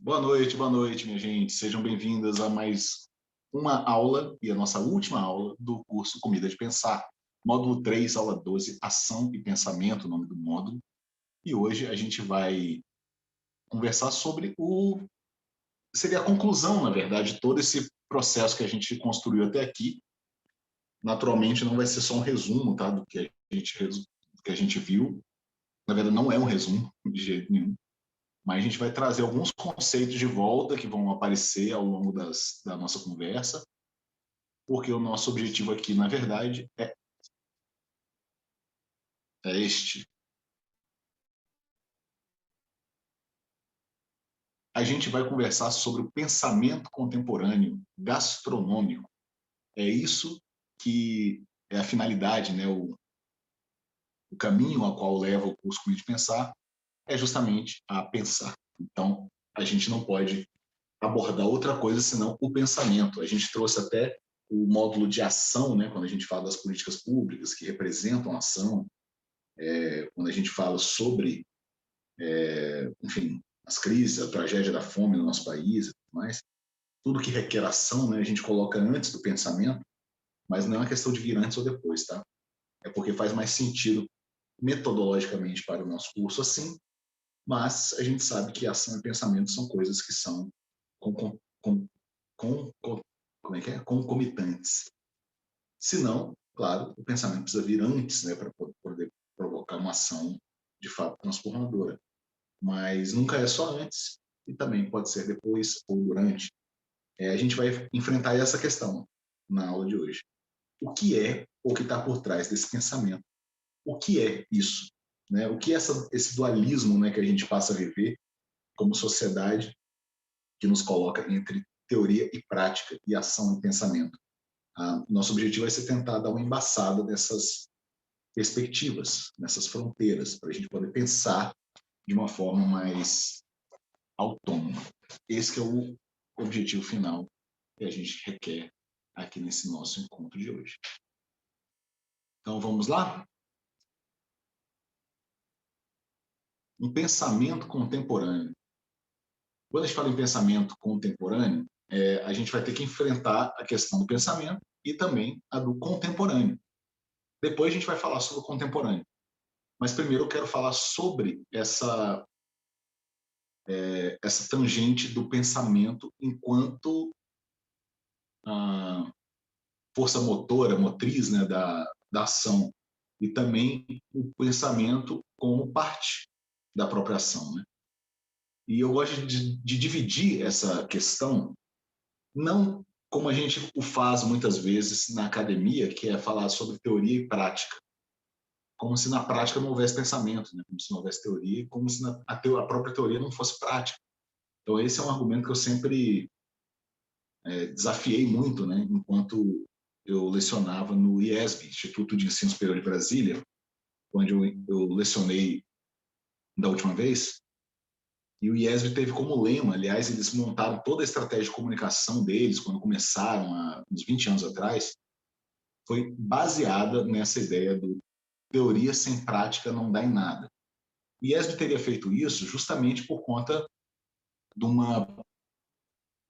Boa noite, minha gente. Sejam bem-vindas a mais uma aula, e a nossa última aula do curso Comida de Pensar. Módulo 3, aula 12, Ação e Pensamento, o nome do módulo. E hoje a gente vai conversar sobre seria a conclusão, na verdade, de todo esse processo que a gente construiu até aqui. Naturalmente, não vai ser só um resumo, tá, do que a gente viu. Na verdade, não é um resumo, de jeito nenhum. Mas a gente vai trazer alguns conceitos de volta que vão aparecer ao longo da nossa conversa, porque o nosso objetivo aqui, na verdade, é este. A gente vai conversar sobre o pensamento contemporâneo gastronômico. É isso que é a finalidade, né? O caminho ao qual leva o curso Comida de Pensar é justamente a pensar. Então, a gente não pode abordar outra coisa senão o pensamento. A gente trouxe até o módulo de ação, né, quando a gente fala das políticas públicas que representam a ação, quando a gente fala sobre, enfim, as crises, a tragédia da fome no nosso país e tudo mais. Tudo que requer ação, né, a gente coloca antes do pensamento, mas não é uma questão de vir antes ou depois, tá? É porque faz mais sentido metodologicamente para o nosso curso assim, mas a gente sabe que ação e pensamento são coisas que são com, com, com, como é que é? Concomitantes. Se não, claro, o pensamento precisa vir antes, né, para poder provocar uma ação de fato transformadora. Mas nunca é só antes e também pode ser depois ou durante. A gente vai enfrentar essa questão na aula de hoje. O que é o que está por trás desse pensamento? O que é isso? Né? O que é esse dualismo, né, que a gente passa a viver como sociedade que nos coloca entre teoria e prática, e ação e pensamento? Nosso objetivo vai ser tentar dar uma embaçada dessas perspectivas, nessas fronteiras, para a gente poder pensar de uma forma mais autônoma. Esse que é o objetivo final que a gente requer aqui nesse nosso encontro de hoje. Então, vamos lá? Um pensamento contemporâneo. Quando a gente fala em pensamento contemporâneo, a gente vai ter que enfrentar a questão do pensamento e também a do contemporâneo. Depois a gente vai falar sobre o contemporâneo. Mas primeiro eu quero falar sobre essa tangente do pensamento enquanto força motora, motriz, né, da ação, e também o pensamento como parte da própria ação, né? E eu gosto de dividir essa questão, não como a gente o faz muitas vezes na academia, que é falar sobre teoria e prática, como se na prática não houvesse pensamento, né? Como se não houvesse teoria, como se a própria teoria não fosse prática. Então esse é um argumento que eu sempre desafiei muito, né, enquanto eu lecionava no IESB, Instituto de Ensino Superior de Brasília, onde eu lecionei da última vez. E o IESB teve como lema, aliás, eles montaram toda a estratégia de comunicação deles, quando começaram, há uns 20 anos atrás, foi baseada nessa ideia do teoria sem prática não dá em nada. O IESB teria feito isso justamente por conta de uma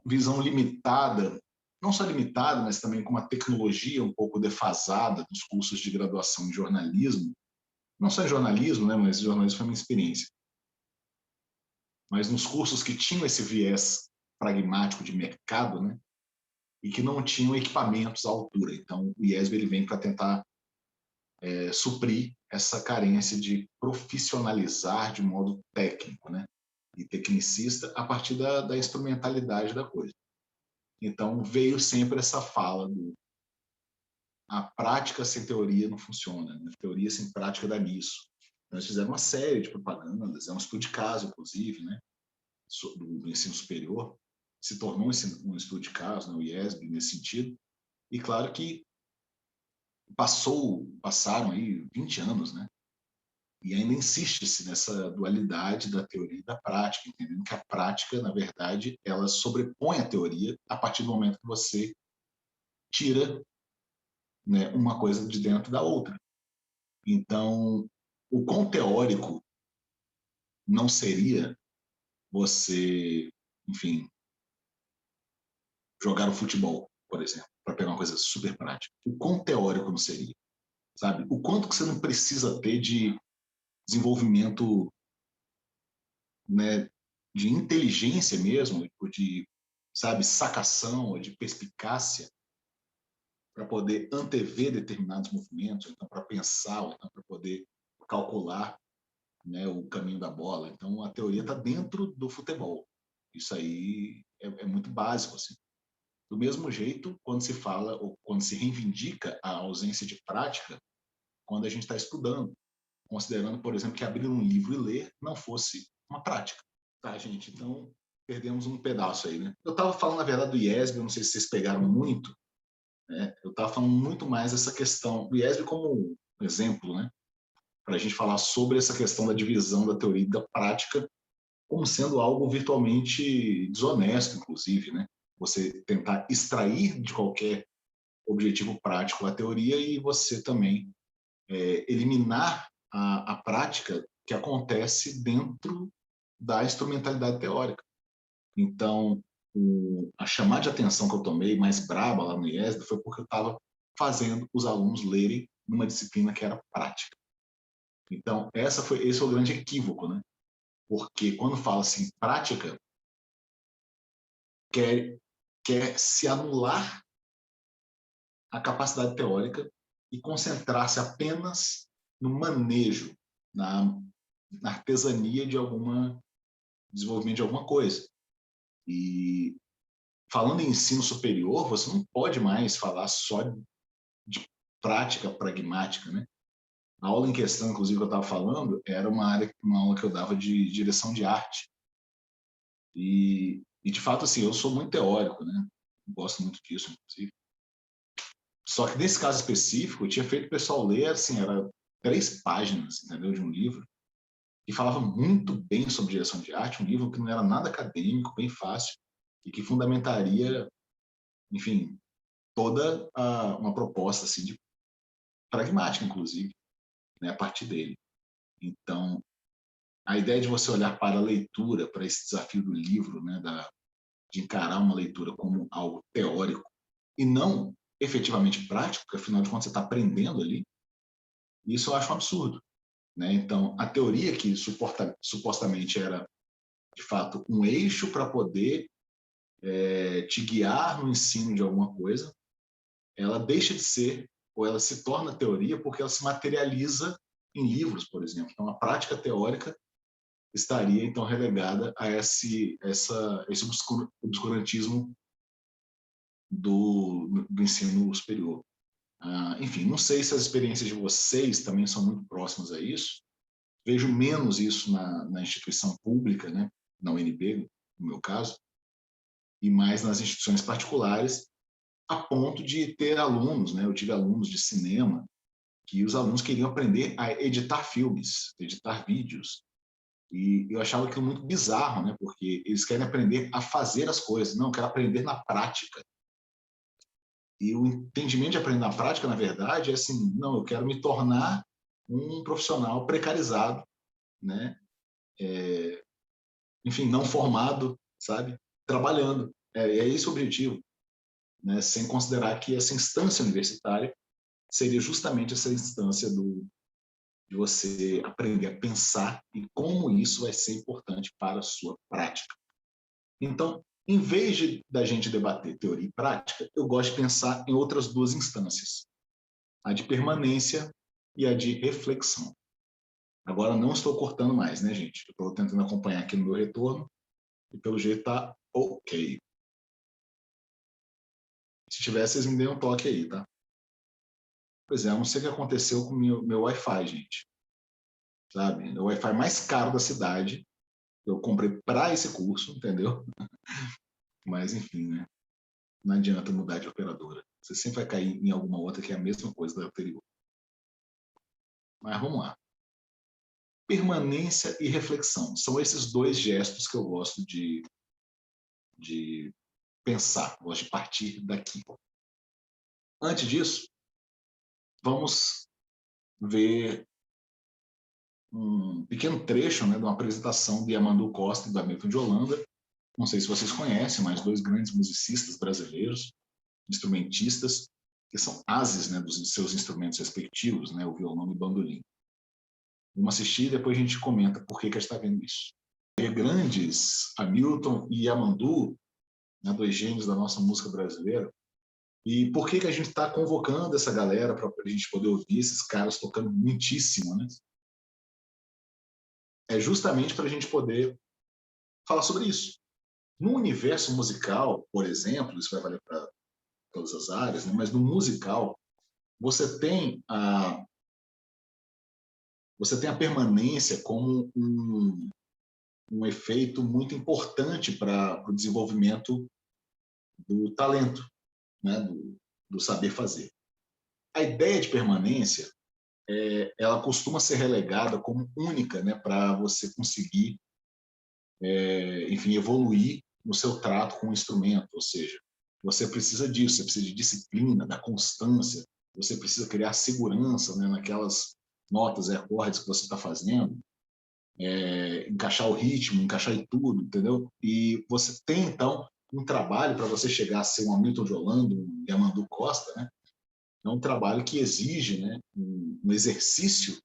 visão limitada, não só limitada, mas também com uma tecnologia um pouco defasada dos cursos de graduação em jornalismo, não só em jornalismo, né, mas jornalismo foi minha experiência, mas nos cursos que tinham esse viés pragmático de mercado, né, e que não tinham equipamentos à altura. Então, o IESB ele vem para tentar suprir essa carência de profissionalizar de modo técnico, né, e tecnicista a partir da instrumentalidade da coisa. Então, veio sempre essa fala a prática sem teoria não funciona, né? Teoria sem prática dá nisso. Nós fizemos uma série de propagandas, é um estudo de caso, inclusive, né, do ensino superior, se tornou um estudo de caso, né, o IESB, nesse sentido, e claro que passaram aí 20 anos, né, e ainda insiste-se nessa dualidade da teoria e da prática, entendendo que a prática, na verdade, ela sobrepõe a teoria a partir do momento que você tira, né, uma coisa de dentro da outra. Então, o quão teórico não seria você enfim, jogar o futebol, por exemplo, para pegar uma coisa super prática. O quão teórico não seria, sabe? O quanto que você não precisa ter de desenvolvimento, né, de inteligência mesmo, ou de, sabe, sacação, ou de perspicácia, para poder antever determinados movimentos, ou então para pensar, ou então para poder calcular, né, o caminho da bola. Então, a teoria está dentro do futebol. Isso aí é muito básico, assim. Do mesmo jeito, quando se fala ou quando se reivindica a ausência de prática, quando a gente está estudando, considerando, por exemplo, que abrir um livro e ler não fosse uma prática. Tá, gente? Então, perdemos um pedaço aí, né? Eu estava falando, na verdade, do IESB, eu não sei se vocês pegaram muito, né? Eu estava falando muito mais essa questão do IESB como exemplo, né? Para a gente falar sobre essa questão da divisão da teoria e da prática como sendo algo virtualmente desonesto, inclusive, né? Você tentar extrair de qualquer objetivo prático a teoria e você também eliminar a prática que acontece dentro da instrumentalidade teórica. Então, a chamada de atenção que eu tomei mais braba lá no IESB foi porque eu estava fazendo os alunos lerem numa disciplina que era prática. Então, esse foi o grande equívoco, né? Porque quando fala assim, prática, quer se anular a capacidade teórica e concentrar-se apenas no manejo, na artesania de alguma desenvolvimento de alguma coisa. E falando em ensino superior, você não pode mais falar só de prática pragmática, né? A aula em questão, inclusive, que eu estava falando, era uma aula que eu dava de direção de arte. E de fato, assim, eu sou muito teórico, né? Gosto muito disso, inclusive. Só que nesse caso específico, eu tinha feito o pessoal ler, assim, era 3 páginas, entendeu, de um livro, e falava muito bem sobre direção de arte, um livro que não era nada acadêmico, bem fácil, e que fundamentaria, enfim, toda uma proposta assim, de pragmática, inclusive, né, a partir dele. Então, a ideia de você olhar para a leitura, para esse desafio do livro, né, de encarar uma leitura como algo teórico e não efetivamente prático, porque afinal de contas você está aprendendo ali, isso eu acho um absurdo. Né? Então, a teoria que supostamente era, de fato, um eixo para poder te guiar no ensino de alguma coisa, ela deixa de ser, ou ela se torna teoria porque ela se materializa em livros, por exemplo. Então, a prática teórica estaria, então, relegada a esse obscurantismo do ensino superior. Enfim, não sei se as experiências de vocês também são muito próximas a isso. Vejo menos isso na instituição pública, né? Na UNB, no meu caso, e mais nas instituições particulares, a ponto de ter alunos, né? Eu tive alunos de cinema que os alunos queriam aprender a editar filmes, editar vídeos, e eu achava aquilo muito bizarro, né? Porque eles querem aprender a fazer as coisas, não, eu quero aprender na prática. E o entendimento de aprender na prática, na verdade, é assim, não, eu quero me tornar um profissional precarizado, né? Enfim, não formado, sabe? Trabalhando. É esse o objetivo, né? Sem considerar que essa instância universitária seria justamente essa instância de você aprender a pensar e como isso vai ser importante para a sua prática. Então, em vez da gente debater teoria e prática, eu gosto de pensar em outras 2 instâncias, a de permanência e a de reflexão. Agora, não estou cortando mais, né, gente? Estou tentando acompanhar aqui no meu retorno e, pelo jeito, está ok. Se tiver, vocês me deem um toque aí, tá? Pois é, eu não sei o que aconteceu com o meu Wi-Fi, gente. Sabe? O Wi-Fi mais caro da cidade. Eu comprei para esse curso, entendeu? Mas, enfim, né? Não adianta mudar de operadora. Você sempre vai cair em alguma outra que é a mesma coisa da anterior. Mas vamos lá. Permanência e reflexão. São esses 2 gestos que eu gosto de pensar, gosto de partir daqui. Antes disso, vamos ver um pequeno trecho, né, de uma apresentação de Amadou Costa e do Hamilton de Holanda, não sei se vocês conhecem, mas dois grandes musicistas brasileiros, instrumentistas, que são ases, né, dos seus instrumentos respectivos, né, o violão e o bandolim. Vamos assistir e depois a gente comenta por que a gente está vendo isso. Grandes, Hamilton e Yamandu, né, dois gênios da nossa música brasileira. E por que a gente está convocando essa galera para a gente poder ouvir esses caras tocando muitíssimo, né? É justamente para a gente poder falar sobre isso. No universo musical, por exemplo, isso vai valer para todas as áreas, né? Mas no musical, você tem a permanência como um efeito muito importante para o desenvolvimento do talento, né? do saber fazer. A ideia de permanência, ela costuma ser relegada como única, né? Para você conseguir, enfim, evoluir no seu trato com o instrumento, ou seja, você precisa disso, você precisa de disciplina, da constância, você precisa criar segurança, né, naquelas notas e acordes que você está fazendo, encaixar o ritmo, encaixar em tudo, entendeu? E você tem, então, um trabalho para você chegar a ser um Hamilton de Holanda, um Yamandu Costa, né? É um trabalho que exige, né, um exercício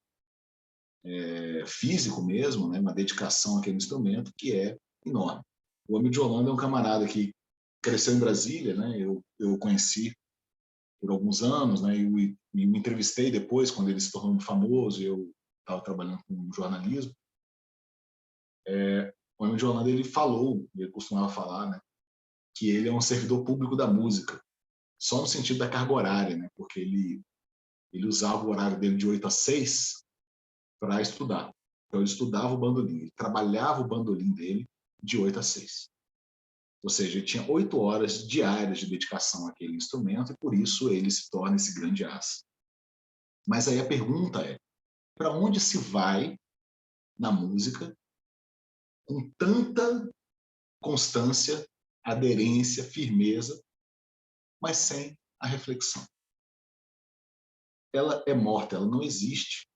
físico mesmo, né, uma dedicação àquele instrumento que é enorme. O Hamilton de Holanda é um camarada que cresceu em Brasília, né? Eu conheci por alguns anos, né? E me entrevistei depois quando ele se tornou famoso. E eu estava trabalhando com jornalismo. O Hamilton de Holanda, ele costumava falar, né, que ele é um servidor público da música, só no sentido da carga horária, né? Porque ele usava o horário dele de 8 a 6 para estudar. Então ele estudava o bandolim, ele trabalhava o bandolim dele de 8 a 6. Ou seja, ele tinha 8 horas diárias de dedicação àquele instrumento e por isso ele se torna esse grande as. Mas aí a pergunta é, para onde se vai na música com tanta constância, aderência, firmeza, mas sem a reflexão? Ela é morta, ela não existe.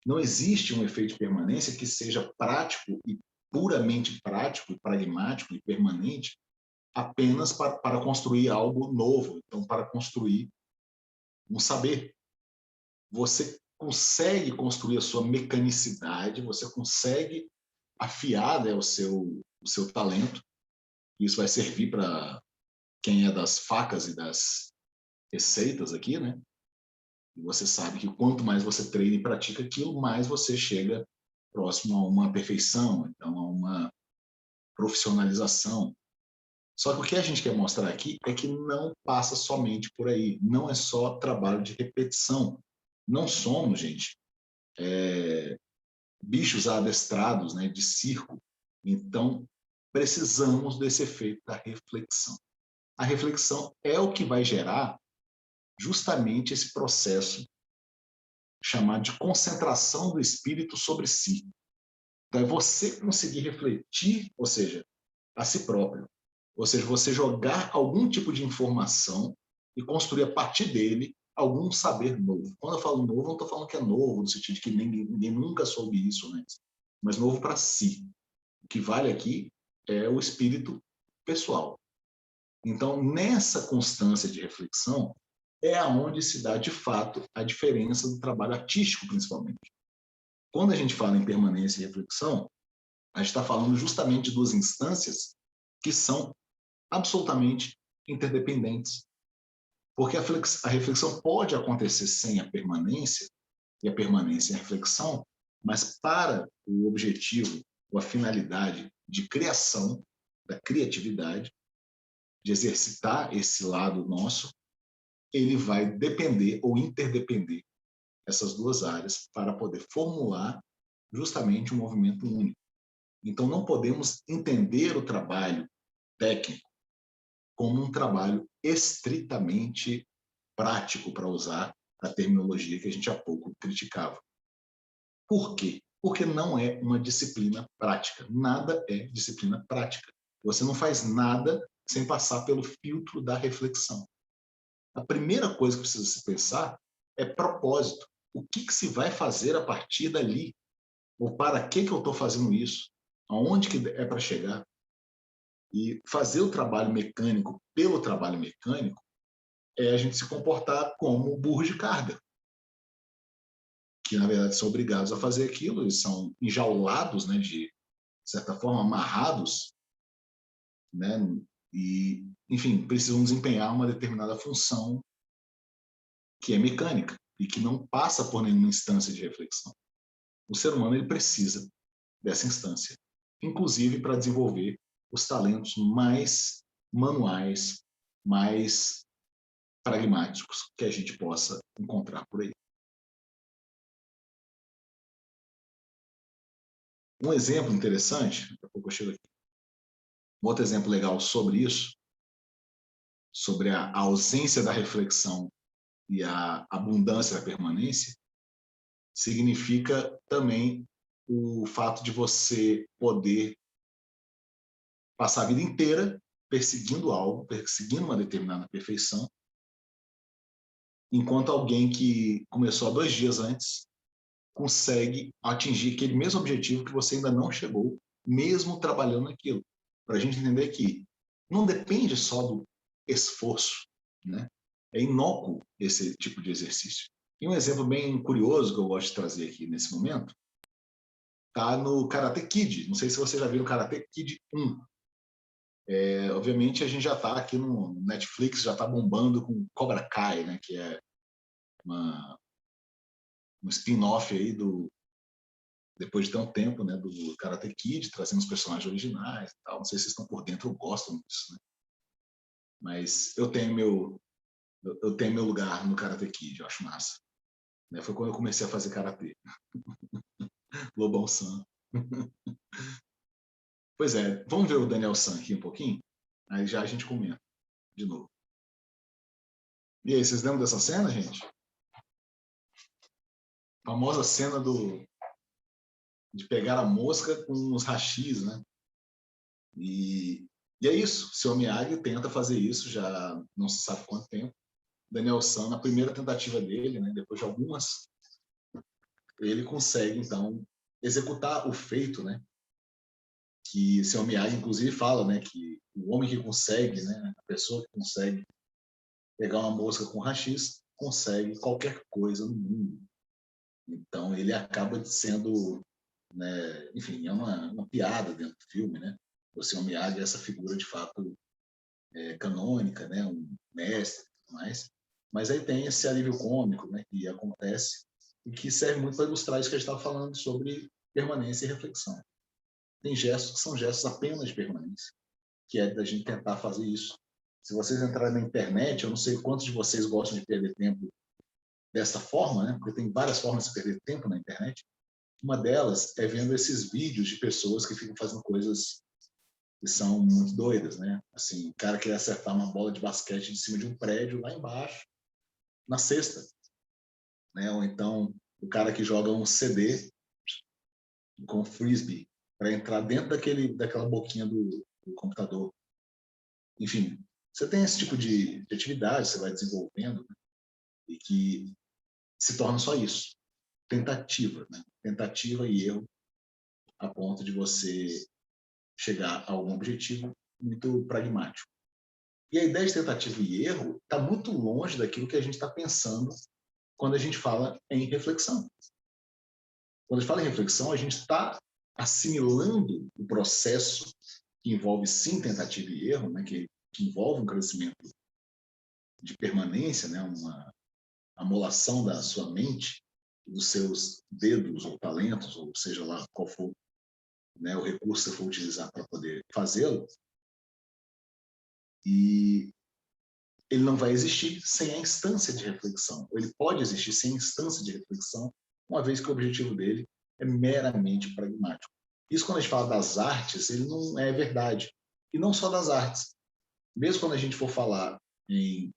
Não existe um efeito de permanência que seja prático e puramente prático, pragmático e permanente apenas para construir algo novo, então para construir um saber. Você consegue construir a sua mecanicidade, você consegue afiar, né, o seu talento. Isso vai servir para quem é das facas e das receitas aqui, né? E você sabe que quanto mais você treina e pratica aquilo, mais você chega próximo a uma perfeição, então a uma profissionalização. Só que o que a gente quer mostrar aqui é que não passa somente por aí, não é só trabalho de repetição. Não somos, gente, bichos adestrados, né, de circo. Então, precisamos desse efeito da reflexão. A reflexão é o que vai gerar justamente esse processo chamado de concentração do espírito sobre si. Então, é você conseguir refletir, ou seja, a si próprio. Ou seja, você jogar algum tipo de informação e construir a partir dele algum saber novo. Quando eu falo novo, não estou falando que é novo, no sentido de que ninguém nunca soube isso antes, mas novo para si. O que vale aqui é o espírito pessoal. Então, nessa constância de reflexão, é aonde se dá, de fato, a diferença do trabalho artístico, principalmente. Quando a gente fala em permanência e reflexão, a gente está falando justamente de duas instâncias que são absolutamente interdependentes. Porque a reflexão pode acontecer sem a permanência, e a permanência e a reflexão, mas para o objetivo ou a finalidade de criação, da criatividade, de exercitar esse lado nosso, ele vai depender ou interdepender essas duas áreas para poder formular justamente um movimento único. Então, não podemos entender o trabalho técnico como um trabalho estritamente prático, para usar a terminologia que a gente há pouco criticava. Por quê? Porque não é uma disciplina prática. Nada é disciplina prática. Você não faz nada sem passar pelo filtro da reflexão. A primeira coisa que precisa se pensar é propósito. O que se vai fazer a partir dali? Ou para que eu estou fazendo isso? Aonde que é para chegar? E fazer o trabalho mecânico pelo trabalho mecânico é a gente se comportar como burro de carga, que na verdade são obrigados a fazer aquilo, eles são enjaulados, né, de certa forma, amarrados, né, e, enfim, precisam desempenhar uma determinada função que é mecânica e que não passa por nenhuma instância de reflexão. O ser humano ele precisa dessa instância, inclusive para desenvolver os talentos mais manuais, mais pragmáticos que a gente possa encontrar por aí. Um exemplo interessante, daqui a pouco eu chego aqui, um outro exemplo legal sobre isso, sobre a ausência da reflexão e a abundância da permanência, significa também o fato de você poder passar a vida inteira perseguindo algo, perseguindo uma determinada perfeição, enquanto alguém que começou há 2 dias antes consegue atingir aquele mesmo objetivo que você ainda não chegou, mesmo trabalhando naquilo. Para a gente entender que não depende só do esforço, né? É inócuo esse tipo de exercício. E um exemplo bem curioso que eu gosto de trazer aqui nesse momento está no Karate Kid. Não sei se você já viu o Karate Kid 1. Obviamente a gente já está aqui no Netflix, já está bombando com Cobra Kai, né? Que é um spin-off aí depois de ter um tempo, né, do Karate Kid, trazendo os personagens originais e tal. Não sei se vocês estão por dentro ou gostam disso, né? Mas eu tenho meu lugar no Karate Kid, eu acho massa. Né? Foi quando eu comecei a fazer karatê. Lobão San. Pois é, vamos ver o Daniel San aqui um pouquinho? Aí já a gente comenta de novo. E aí, vocês lembram dessa cena, gente? A famosa cena de pegar a mosca com os hashis, né? E é isso. O seu Miyagi tenta fazer isso já não se sabe quanto tempo. Daniel San, na primeira tentativa dele, né, depois de algumas, ele consegue, então, executar o feito, né? Que seu Miyagi, inclusive, fala, né? Que o homem que consegue, né? A pessoa que consegue pegar uma mosca com rachis, consegue qualquer coisa no mundo. Então, ele acaba sendo, né, enfim, é uma piada dentro do filme, né? O Sr. Miyagi é essa figura, de fato, canônica, né? Um mestre e tudo mais. Mas aí tem esse alívio cômico, né? Que acontece e que serve muito para ilustrar isso que a gente estava falando sobre permanência e reflexão. Tem gestos que são gestos apenas de permanência, que é da gente tentar fazer isso. Se vocês entrarem na internet, eu não sei quantos de vocês gostam de perder tempo dessa forma, né? Porque tem várias formas de perder tempo na internet. Uma delas é vendo esses vídeos de pessoas que ficam fazendo coisas que são muito doidas, né? Assim, o cara quer acertar uma bola de basquete de cima de um prédio lá embaixo, na cesta, né? Ou então o cara que joga um CD com frisbee para entrar dentro daquela boquinha do computador. Enfim, você tem esse tipo de atividade, você vai desenvolvendo, né? E que se torna só isso, tentativa, né? Tentativa e erro a ponto de você chegar a algum objetivo muito pragmático. E a ideia de tentativa e erro está muito longe daquilo que a gente está pensando quando a gente fala em reflexão. Quando a gente fala em reflexão, a gente está assimilando o processo que envolve, sim, tentativa e erro, né, que envolve um crescimento de permanência, né, uma amolação da sua mente, dos seus dedos ou talentos, ou seja lá qual for, né, o recurso que você for utilizar para poder fazê-lo. E ele não vai existir sem a instância de reflexão. Ou ele pode existir sem a instância de reflexão, uma vez que o objetivo dele é meramente pragmático. Isso, quando a gente fala das artes, ele não é verdade. E não só das artes. Mesmo quando a gente for falar em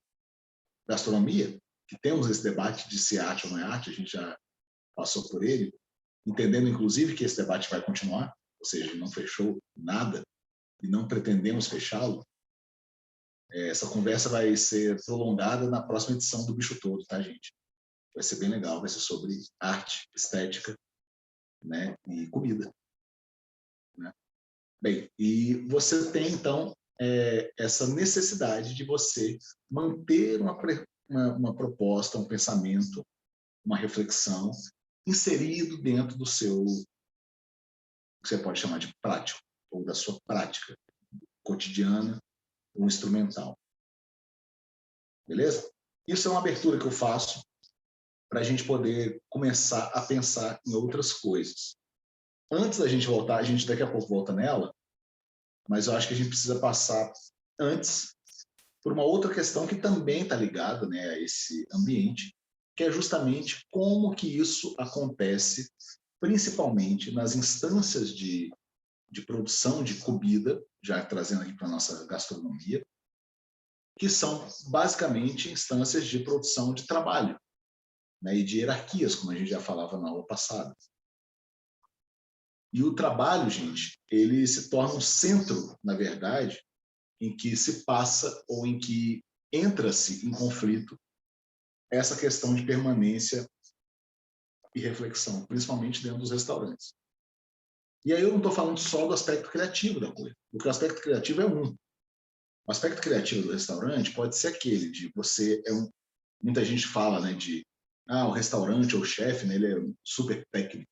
gastronomia, que temos esse debate de se é arte ou não é arte, a gente já passou por ele, entendendo, inclusive, que esse debate vai continuar, ou seja, não fechou nada e não pretendemos fechá-lo. Essa conversa vai ser prolongada na próxima edição do Bicho Todo, tá, gente? Vai ser bem legal, vai ser sobre arte, estética, né, e comida, né? Bem, e você tem, então, essa necessidade de você manter uma proposta, um pensamento, uma reflexão inserido dentro do seu, que você pode chamar de prático, ou da sua prática cotidiana ou instrumental. Beleza? Isso é uma abertura que eu faço para a gente poder começar a pensar em outras coisas. Antes da gente voltar, a gente daqui a pouco volta nela, mas eu acho que a gente precisa passar antes por uma outra questão que também está ligada, né, a esse ambiente, que é justamente como que isso acontece, principalmente nas instâncias de produção de comida, já trazendo aqui para a nossa gastronomia, que são basicamente instâncias de produção de trabalho, né, e de hierarquias, como a gente já falava na aula passada. E o trabalho, gente, ele se torna um centro, na verdade, em que se passa ou em que entra-se em conflito essa questão de permanência e reflexão, principalmente dentro dos restaurantes. E aí eu não estou falando só do aspecto criativo da coisa, porque o aspecto criativo é um. O aspecto criativo do restaurante pode ser aquele de você muita gente fala, né, de o restaurante ou o chefe, né, ele é super técnico.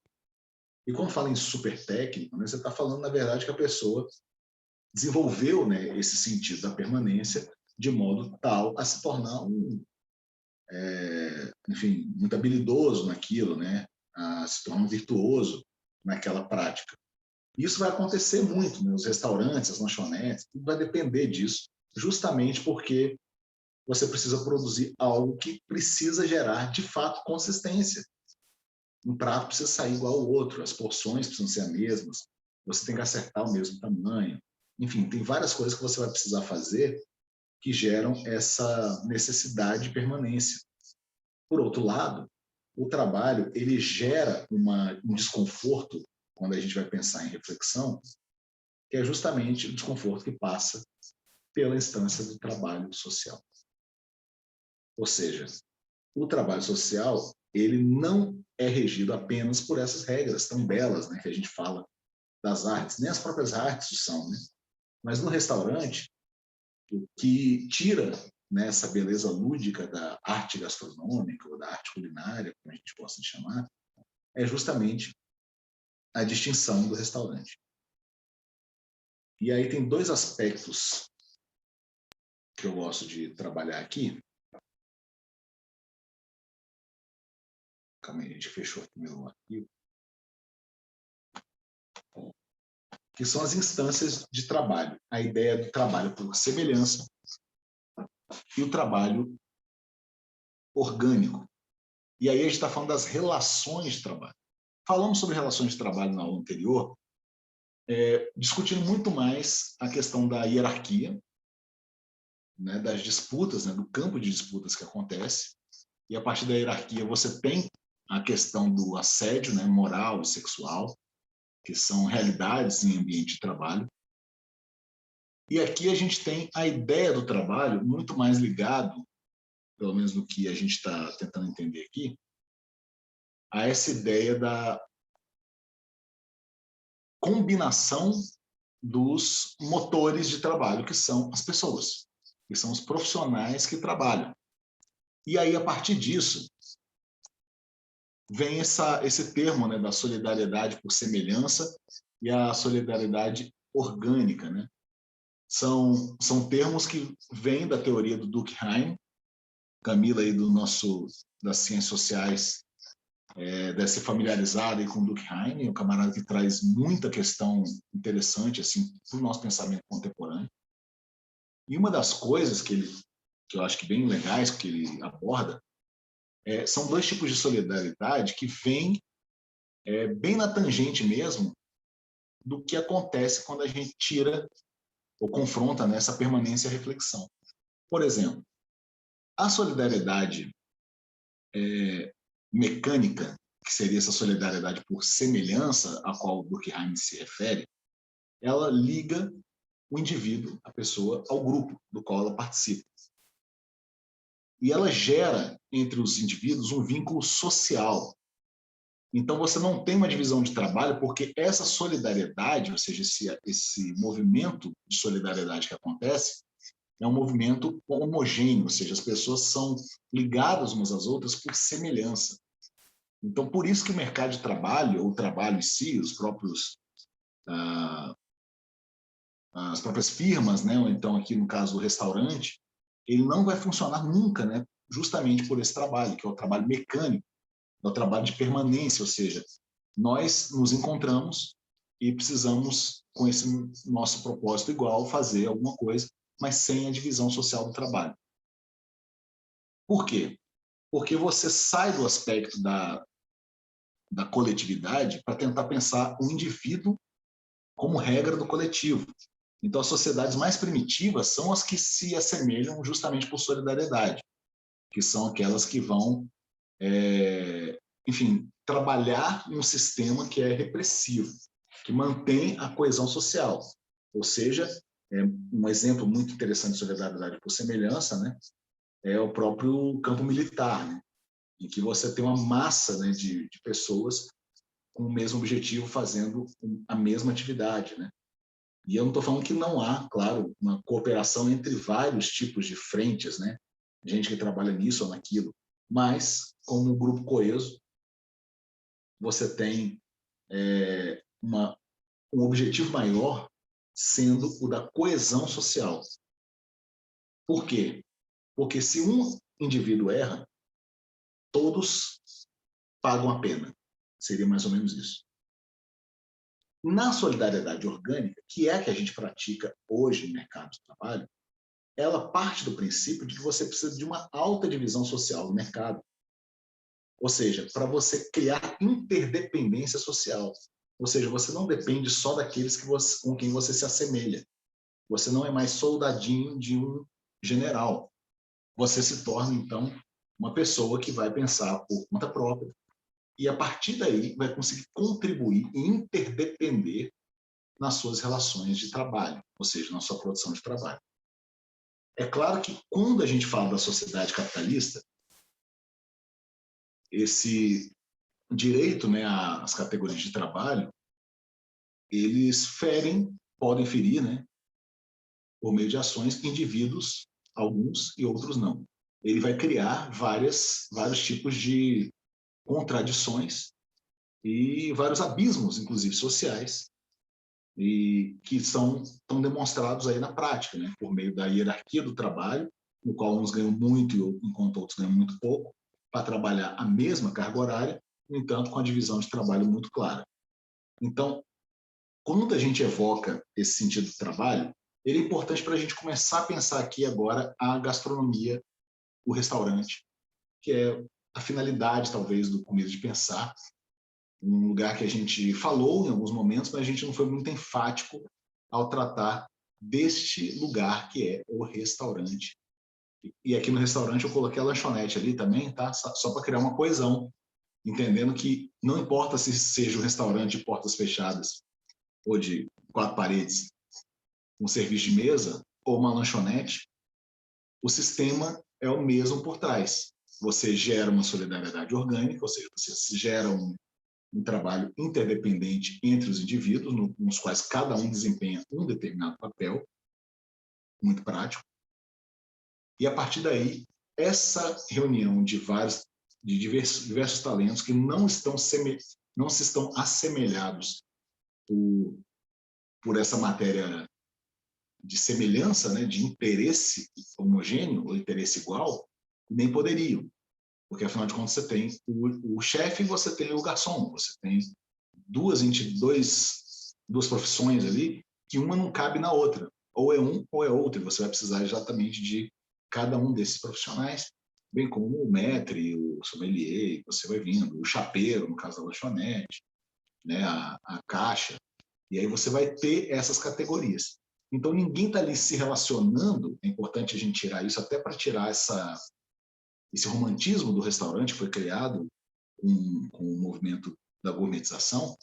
E quando fala em super técnico, né, você está falando na verdade que a pessoa desenvolveu, né, esse sentido da permanência de modo tal a se tornar enfim, muito habilidoso naquilo, né, a se tornar um virtuoso naquela prática. Isso vai acontecer muito, né? Os restaurantes, as lanchonetes, tudo vai depender disso, justamente porque você precisa produzir algo que precisa gerar, de fato, consistência. Um prato precisa sair igual ao outro, as porções precisam ser as mesmas, você tem que acertar o mesmo tamanho. Enfim, tem várias coisas que você vai precisar fazer que geram essa necessidade de permanência. Por outro lado, o trabalho ele gera um desconforto quando a gente vai pensar em reflexão, que é justamente o desconforto que passa pela instância do trabalho social. Ou seja, o trabalho social ele não é regido apenas por essas regras tão belas, né, que a gente fala das artes, nem as próprias artes o são, né? Mas no restaurante, o que tira, né, essa beleza lúdica da arte gastronômica ou da arte culinária, como a gente possa chamar, é justamente a distinção do restaurante. E aí tem dois aspectos que eu gosto de trabalhar aqui. Calma aí, a gente fechou aqui meu arquivo. Que são as instâncias de trabalho. A ideia do trabalho por semelhança e o trabalho orgânico. E aí a gente está falando das relações de trabalho. Falamos sobre relações de trabalho na aula anterior, discutindo muito mais a questão da hierarquia, né, das disputas, né, do campo de disputas que acontece. E a partir da hierarquia você tem a questão do assédio, né, moral e sexual, que são realidades em ambiente de trabalho. E aqui a gente tem a ideia do trabalho muito mais ligado, pelo menos no que a gente está tentando entender aqui, a essa ideia da combinação dos motores de trabalho, que são as pessoas, que são os profissionais que trabalham. E aí, a partir disso, vem esse termo, né, da solidariedade por semelhança e a solidariedade orgânica, né? São termos que vêm da teoria do Durkheim. Camila aí das ciências sociais deve ser familiarizada aí com o Durkheim, um camarada que traz muita questão interessante assim para o nosso pensamento contemporâneo. E uma das coisas que eu acho que bem legais que ele aborda são dois tipos de solidariedade que vêm bem na tangente mesmo do que acontece quando a gente tira ou confronta nessa permanência e reflexão. Por exemplo, a solidariedade mecânica, que seria essa solidariedade por semelhança a qual o Durkheim se refere, ela liga o indivíduo, a pessoa, ao grupo do qual ela participa. E ela gera entre os indivíduos um vínculo social, Então, você não tem uma divisão de trabalho, porque essa solidariedade, ou seja, esse movimento de solidariedade que acontece, é um movimento homogêneo, ou seja, as pessoas são ligadas umas às outras por semelhança. Então, por isso que o mercado de trabalho, ou o trabalho em si, as próprias firmas, né, ou então aqui no caso o restaurante, ele não vai funcionar nunca, né, justamente por esse trabalho, que é o trabalho mecânico, é o trabalho de permanência, ou seja, nós nos encontramos e precisamos, com esse nosso propósito igual, fazer alguma coisa, mas sem a divisão social do trabalho. Por quê? Porque você sai do aspecto da coletividade para tentar pensar o indivíduo como regra do coletivo. Então, as sociedades mais primitivas são as que se assemelham justamente por solidariedade, que são aquelas que vão, enfim, trabalhar um sistema que é repressivo, que mantém a coesão social. Ou seja, um exemplo muito interessante de solidariedade por semelhança, né, é o próprio campo militar, né, em que você tem uma massa, né, de pessoas com o mesmo objetivo, fazendo a mesma atividade, né? E eu não estou falando que não há, claro, uma cooperação entre vários tipos de frentes, né? Gente que trabalha nisso ou naquilo, mas como um grupo coeso, você tem um objetivo maior sendo o da coesão social. Por quê? Porque se um indivíduo erra, todos pagam a pena. Seria mais ou menos isso. Na solidariedade orgânica, que é a que a gente pratica hoje no mercado de trabalho, ela parte do princípio de que você precisa de uma alta divisão social no mercado. Ou seja, para você criar interdependência social. Ou seja, você não depende só daqueles com quem você se assemelha. Você não é mais soldadinho de um general. Você se torna, então, uma pessoa que vai pensar por conta própria e, a partir daí, vai conseguir contribuir e interdepender nas suas relações de trabalho, ou seja, na sua produção de trabalho. É claro que, quando a gente fala da sociedade capitalista, esse direito, né, às categorias de trabalho, eles podem ferir, né, por meio de ações, indivíduos, alguns e outros não. Ele vai criar vários tipos de contradições e vários abismos, inclusive sociais, e que estão demonstrados aí na prática, né, por meio da hierarquia do trabalho, no qual uns ganham muito, enquanto outros ganham muito pouco, para trabalhar a mesma carga horária, no entanto, com a divisão de trabalho muito clara. Então, quando a gente evoca esse sentido do trabalho, ele é importante para a gente começar a pensar aqui agora a gastronomia, o restaurante, que é a finalidade, talvez, do Comidas de Pensar, um lugar que a gente falou em alguns momentos, mas a gente não foi muito enfático ao tratar deste lugar que é o restaurante. E aqui no restaurante eu coloquei a lanchonete ali também, tá? Só para criar uma coesão, entendendo que não importa se seja um restaurante de portas fechadas ou de quatro paredes, um serviço de mesa ou uma lanchonete, o sistema é o mesmo por trás. Você gera uma solidariedade orgânica, ou seja, você gera um trabalho interdependente entre os indivíduos, nos quais cada um desempenha um determinado papel, muito prático. E, a partir daí, essa reunião de diversos talentos que não se estão assemelhados por essa matéria de semelhança, né, de interesse homogêneo ou interesse igual, nem poderiam. Porque, afinal de contas, você tem o chefe e você tem o garçom. Você tem duas profissões ali que uma não cabe na outra. Ou é um ou é outro. E você vai precisar exatamente de cada um desses profissionais, bem como o maître, o sommelier, você vai vindo, o chapeiro, no caso da lanchonete, né, a caixa. E aí você vai ter essas categorias. Então, ninguém está ali se relacionando. É importante a gente tirar isso, até para tirar esse romantismo do restaurante que foi criado com o movimento da gourmetização,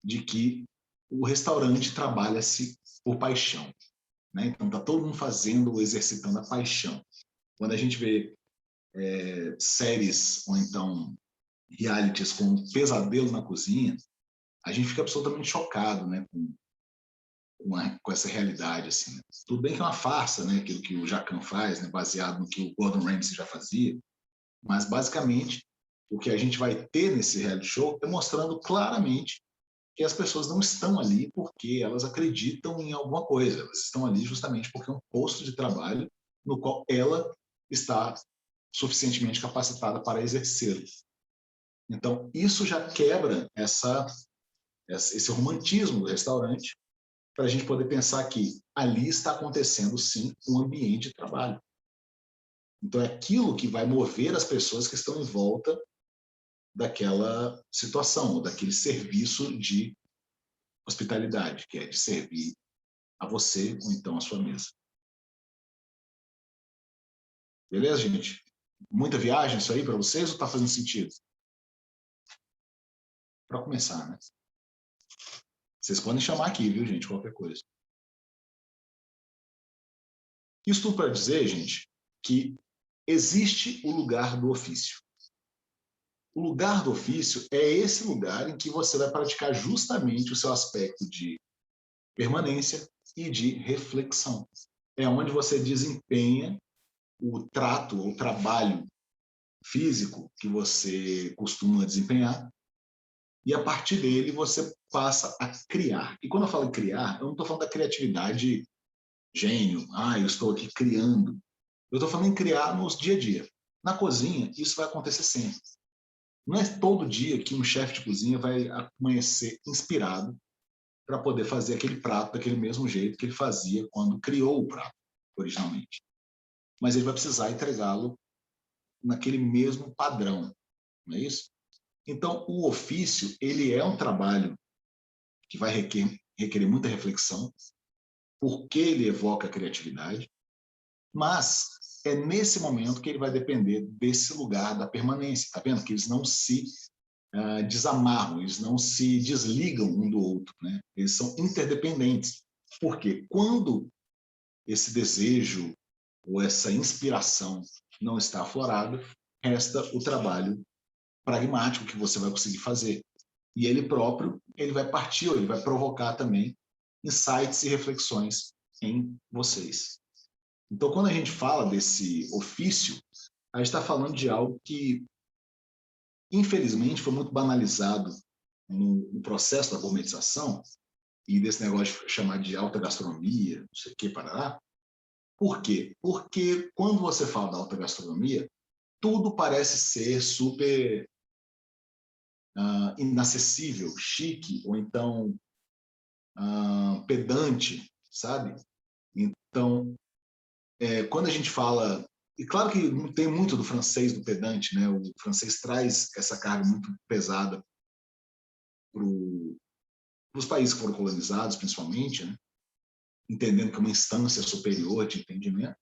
de que o restaurante trabalha-se por paixão. Né? Então, está todo mundo fazendo, exercitando a paixão. Quando a gente vê séries, ou então realities como Pesadelo na Cozinha, a gente fica absolutamente chocado, né, com essa realidade, assim. Tudo bem que é uma farsa, né, aquilo que o Jacquin faz, né, baseado no que o Gordon Ramsay já fazia, mas basicamente o que a gente vai ter nesse reality show é mostrando claramente que as pessoas não estão ali porque elas acreditam em alguma coisa, elas estão ali justamente porque é um posto de trabalho no qual ela está suficientemente capacitada para exercê-lo. Então, isso já quebra esse romantismo do restaurante para a gente poder pensar que ali está acontecendo, sim, um ambiente de trabalho. Então, é aquilo que vai mover as pessoas que estão em volta daquela situação, daquele serviço de hospitalidade, que é de servir a você ou então a sua mesa. Beleza, gente? Muita viagem isso aí para vocês ou está fazendo sentido? Para começar, né? Vocês podem chamar aqui, viu, gente? Qualquer coisa. Isso tudo para dizer, gente, que existe o lugar do ofício. O lugar do ofício é esse lugar em que você vai praticar justamente o seu aspecto de permanência e de reflexão. É onde você desempenha o trato, o trabalho físico que você costuma desempenhar, e a partir dele você passa a criar. E quando eu falo em criar, eu não estou falando da criatividade gênio, eu estou aqui criando. Eu estou falando em criar no dia a dia. Na cozinha, isso vai acontecer sempre. Não é todo dia que um chefe de cozinha vai amanhecer inspirado para poder fazer aquele prato daquele mesmo jeito que ele fazia quando criou o prato, originalmente. Mas ele vai precisar entregá-lo naquele mesmo padrão, não é isso? Então, o ofício, ele é um trabalho que vai requerer muita reflexão, porque ele evoca a criatividade, mas é nesse momento que ele vai depender desse lugar da permanência, tá vendo? Que eles não se desamarram, eles não se desligam um do outro, né? Eles são interdependentes. Porque quando esse desejo ou essa inspiração não está aflorada, resta o trabalho pragmático que você vai conseguir fazer. E ele próprio, ele vai partir, ele vai provocar também insights e reflexões em vocês. Então, quando a gente fala desse ofício, a gente está falando de algo que, infelizmente, foi muito banalizado no processo da gourmetização e desse negócio de chamar de alta gastronomia, não sei o que, parará. Por quê? Porque quando você fala da alta gastronomia, tudo parece ser super inacessível, chique, ou então pedante, sabe? Então, quando a gente fala... E claro que tem muito do francês, do pedante, né? O francês traz essa carga muito pesada para os países que foram colonizados, principalmente, né? Entendendo que é uma instância superior de entendimento.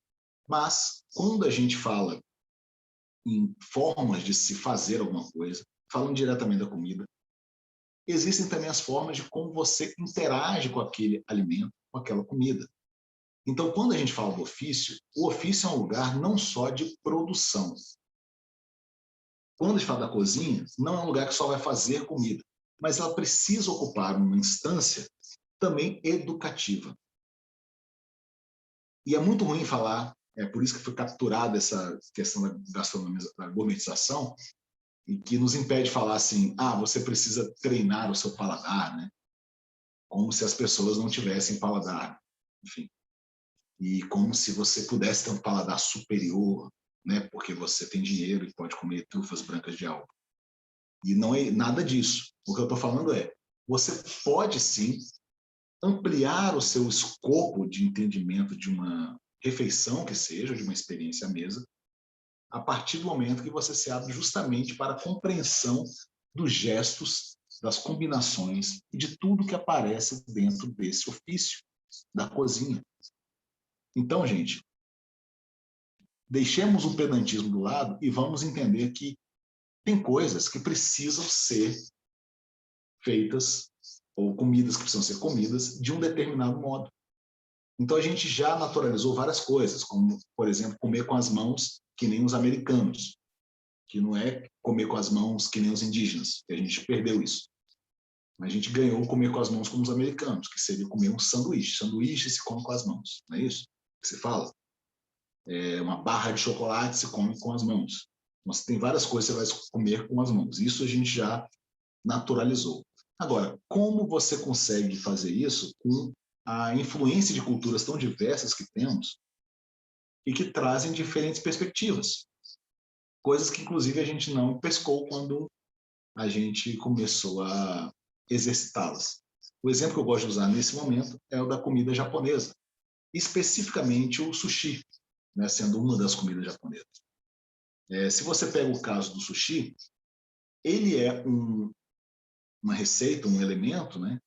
Mas, quando a gente fala em formas de se fazer alguma coisa, falando diretamente da comida, existem também as formas de como você interage com aquele alimento, com aquela comida. Então, quando a gente fala do ofício, o ofício é um lugar não só de produção. Quando a gente fala da cozinha, não é um lugar que só vai fazer comida, mas ela precisa ocupar uma instância também educativa. E é muito ruim falar, é por isso que foi capturada essa questão da gastronomia, da gourmetização, e que nos impede de falar assim, você precisa treinar o seu paladar, né? Como se as pessoas não tivessem paladar, enfim. E como se você pudesse ter um paladar superior, né? Porque você tem dinheiro e pode comer trufas brancas de alga. E não é nada disso. O que eu estou falando é, você pode sim ampliar o seu escopo de entendimento de uma refeição que seja, de uma experiência à mesa, a partir do momento que você se abre justamente para a compreensão dos gestos, das combinações e de tudo que aparece dentro desse ofício da cozinha. Então, gente, deixemos o pedantismo do lado e vamos entender que tem coisas que precisam ser feitas, ou comidas que precisam ser comidas, de um determinado modo. Então, a gente já naturalizou várias coisas, como, por exemplo, comer com as mãos, que nem os americanos, que não é comer com as mãos que nem os indígenas, que a gente perdeu isso. Mas a gente ganhou o comer com as mãos como os americanos, que seria comer um sanduíche. Sanduíche se come com as mãos, não é isso que você fala? Uma barra de chocolate se come com as mãos. Mas tem várias coisas que você vai comer com as mãos. Isso a gente já naturalizou. Agora, como você consegue fazer isso com a influência de culturas tão diversas que temos e que trazem diferentes perspectivas? Coisas que, inclusive, a gente não pescou quando a gente começou a exercitá-las. O exemplo que eu gosto de usar nesse momento é o da comida japonesa, especificamente o sushi, né, sendo uma das comidas japonesas. Se você pega o caso do sushi, ele é uma receita, um elemento, né,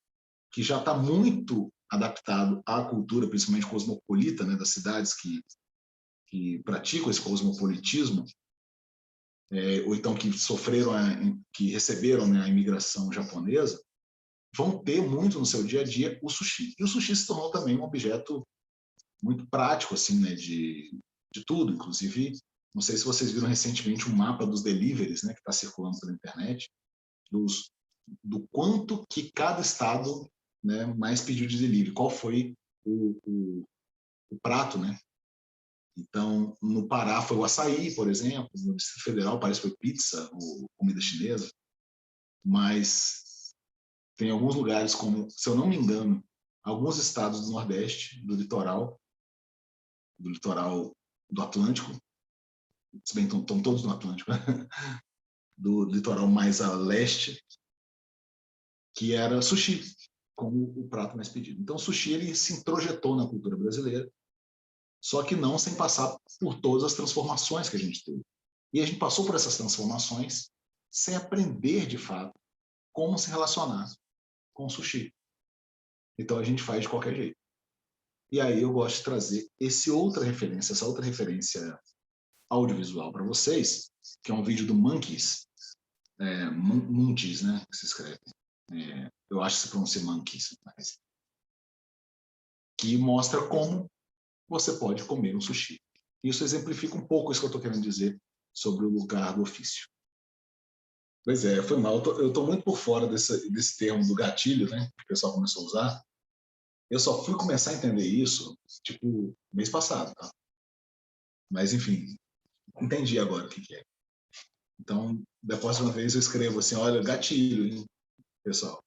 que já está muito adaptado à cultura, principalmente cosmopolita, né, das cidades que praticam esse cosmopolitismo, ou então que sofreram, que receberam, né, a imigração japonesa, vão ter muito no seu dia a dia o sushi. E o sushi se tornou também um objeto muito prático, assim, né, de tudo. Inclusive, não sei se vocês viram recentemente um mapa dos deliveries, né, que está circulando pela internet, do quanto que cada estado, né, mais pediu de delivery, qual foi o prato, né? Então, no Pará foi o açaí, por exemplo, no Distrito Federal parece que foi pizza ou comida chinesa, mas tem alguns lugares como, se eu não me engano, alguns estados do Nordeste, do litoral do Atlântico, se bem que estão todos no Atlântico, né? Do litoral mais a leste, que era sushi, como o prato mais pedido. Então, o sushi ele se introjetou na cultura brasileira, só que não sem passar por todas as transformações que a gente teve. E a gente passou por essas transformações sem aprender, de fato, como se relacionar com o sushi. Então, a gente faz de qualquer jeito. E aí eu gosto de trazer essa outra referência audiovisual para vocês, que é um vídeo do Monkeys, Monkeys, né, que se escreve. Eu acho que se pronuncia Monkeys, mas que mostra como você pode comer um sushi. Isso exemplifica um pouco isso que eu estou querendo dizer sobre o lugar do ofício. Pois é, foi mal. Eu estou muito por fora desse termo do gatilho, né, que o pessoal começou a usar. Eu só fui começar a entender isso, tipo, mês passado, tá? Mas, enfim, entendi agora o que é. Então, da próxima vez eu escrevo assim, olha, gatilho, hein, pessoal.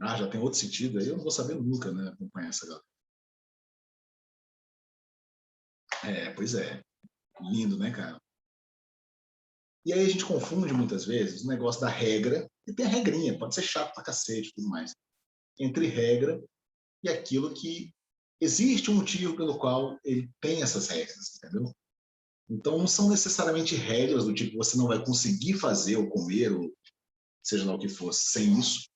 Ah, já tem outro sentido aí? Eu não vou saber nunca, né, acompanhar essa galera. Pois é. Lindo, né, cara? E aí a gente confunde muitas vezes o negócio da regra, e tem a regrinha, pode ser chato pra cacete e tudo mais, entre regra e aquilo que existe um motivo pelo qual ele tem essas regras, entendeu? Então não são necessariamente regras do tipo você não vai conseguir fazer ou comer, ou seja lá o que fosse, sem isso,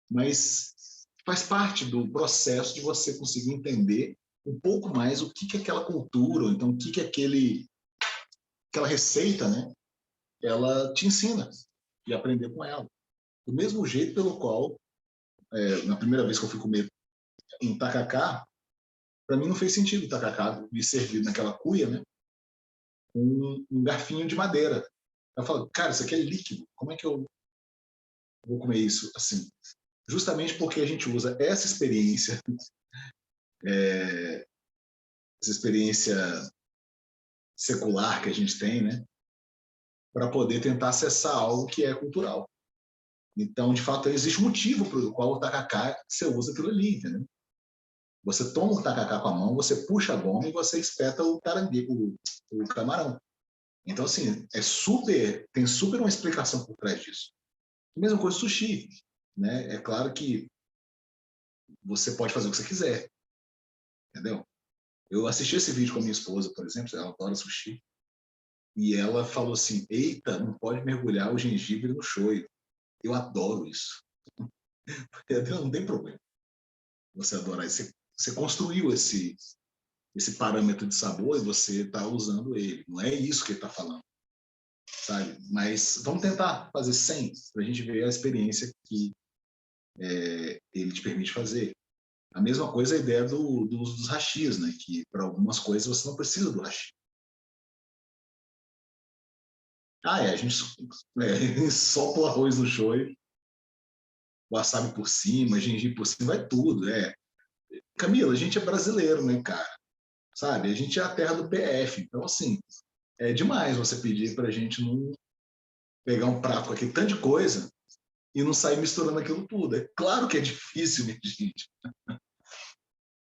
mas faz parte do processo de você conseguir entender um pouco mais o que é aquela cultura, ou então o que é aquela receita, né? Ela te ensina e aprender com ela. Do mesmo jeito pelo qual, na primeira vez que eu fui comer um tacacá, para mim não fez sentido o tacacá me servir naquela cuia, né? Um garfinho de madeira. Eu falo, cara, isso aqui é líquido, como é que eu vou comer isso assim? Justamente porque a gente usa é, essa experiência secular que a gente tem, né? Para poder tentar acessar algo que é cultural. Então, de fato, existe um motivo pelo qual o tacacá você usa aquilo ali, entendeu? Você toma o tacacá com a mão, você puxa a goma e você espeta o caranguejo, o camarão. Então, assim, tem super uma explicação por trás disso. A mesma coisa sushi, né? É claro que você pode fazer o que você quiser, entendeu? Eu assisti esse vídeo com a minha esposa, por exemplo, ela adora sushi, e ela falou assim, eita, não pode mergulhar o gengibre no shoyu. Eu adoro isso. Não tem problema você adorar isso. Você construiu esse parâmetro de sabor e você está usando ele. Não é isso que ele está falando, sabe? Mas vamos tentar fazer 100 para a gente ver a experiência que ele te permite fazer. A mesma coisa a ideia do uso dos hashis, né? Que para algumas coisas você não precisa do hashi. A gente sopa o arroz no shoyu, o wasabi por cima, gengibre por cima, vai tudo. Camila, a gente é brasileiro, né, cara? Sabe? A gente é a terra do PF. Então, assim, é demais você pedir pra gente não pegar um prato com aquele tanto de coisa e não sair misturando aquilo tudo. É claro que é difícil, minha gente.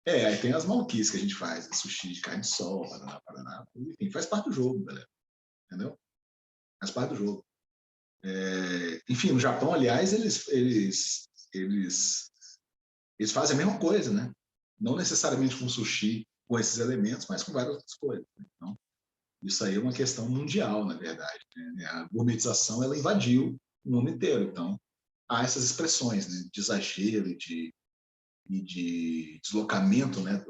Aí tem as maluquices que a gente faz, sushi de carne de sol, paraná, paraná. Enfim, faz parte do jogo, galera. Entendeu? Faz parte do jogo. Enfim, no Japão, aliás, eles fazem a mesma coisa, né? Não necessariamente com sushi, com esses elementos, mas com várias outras coisas. Né? Então, isso aí é uma questão mundial, na verdade. Né? A gourmetização, ela invadiu o mundo inteiro. Então, há essas expressões, né? De exagero e de deslocamento, né?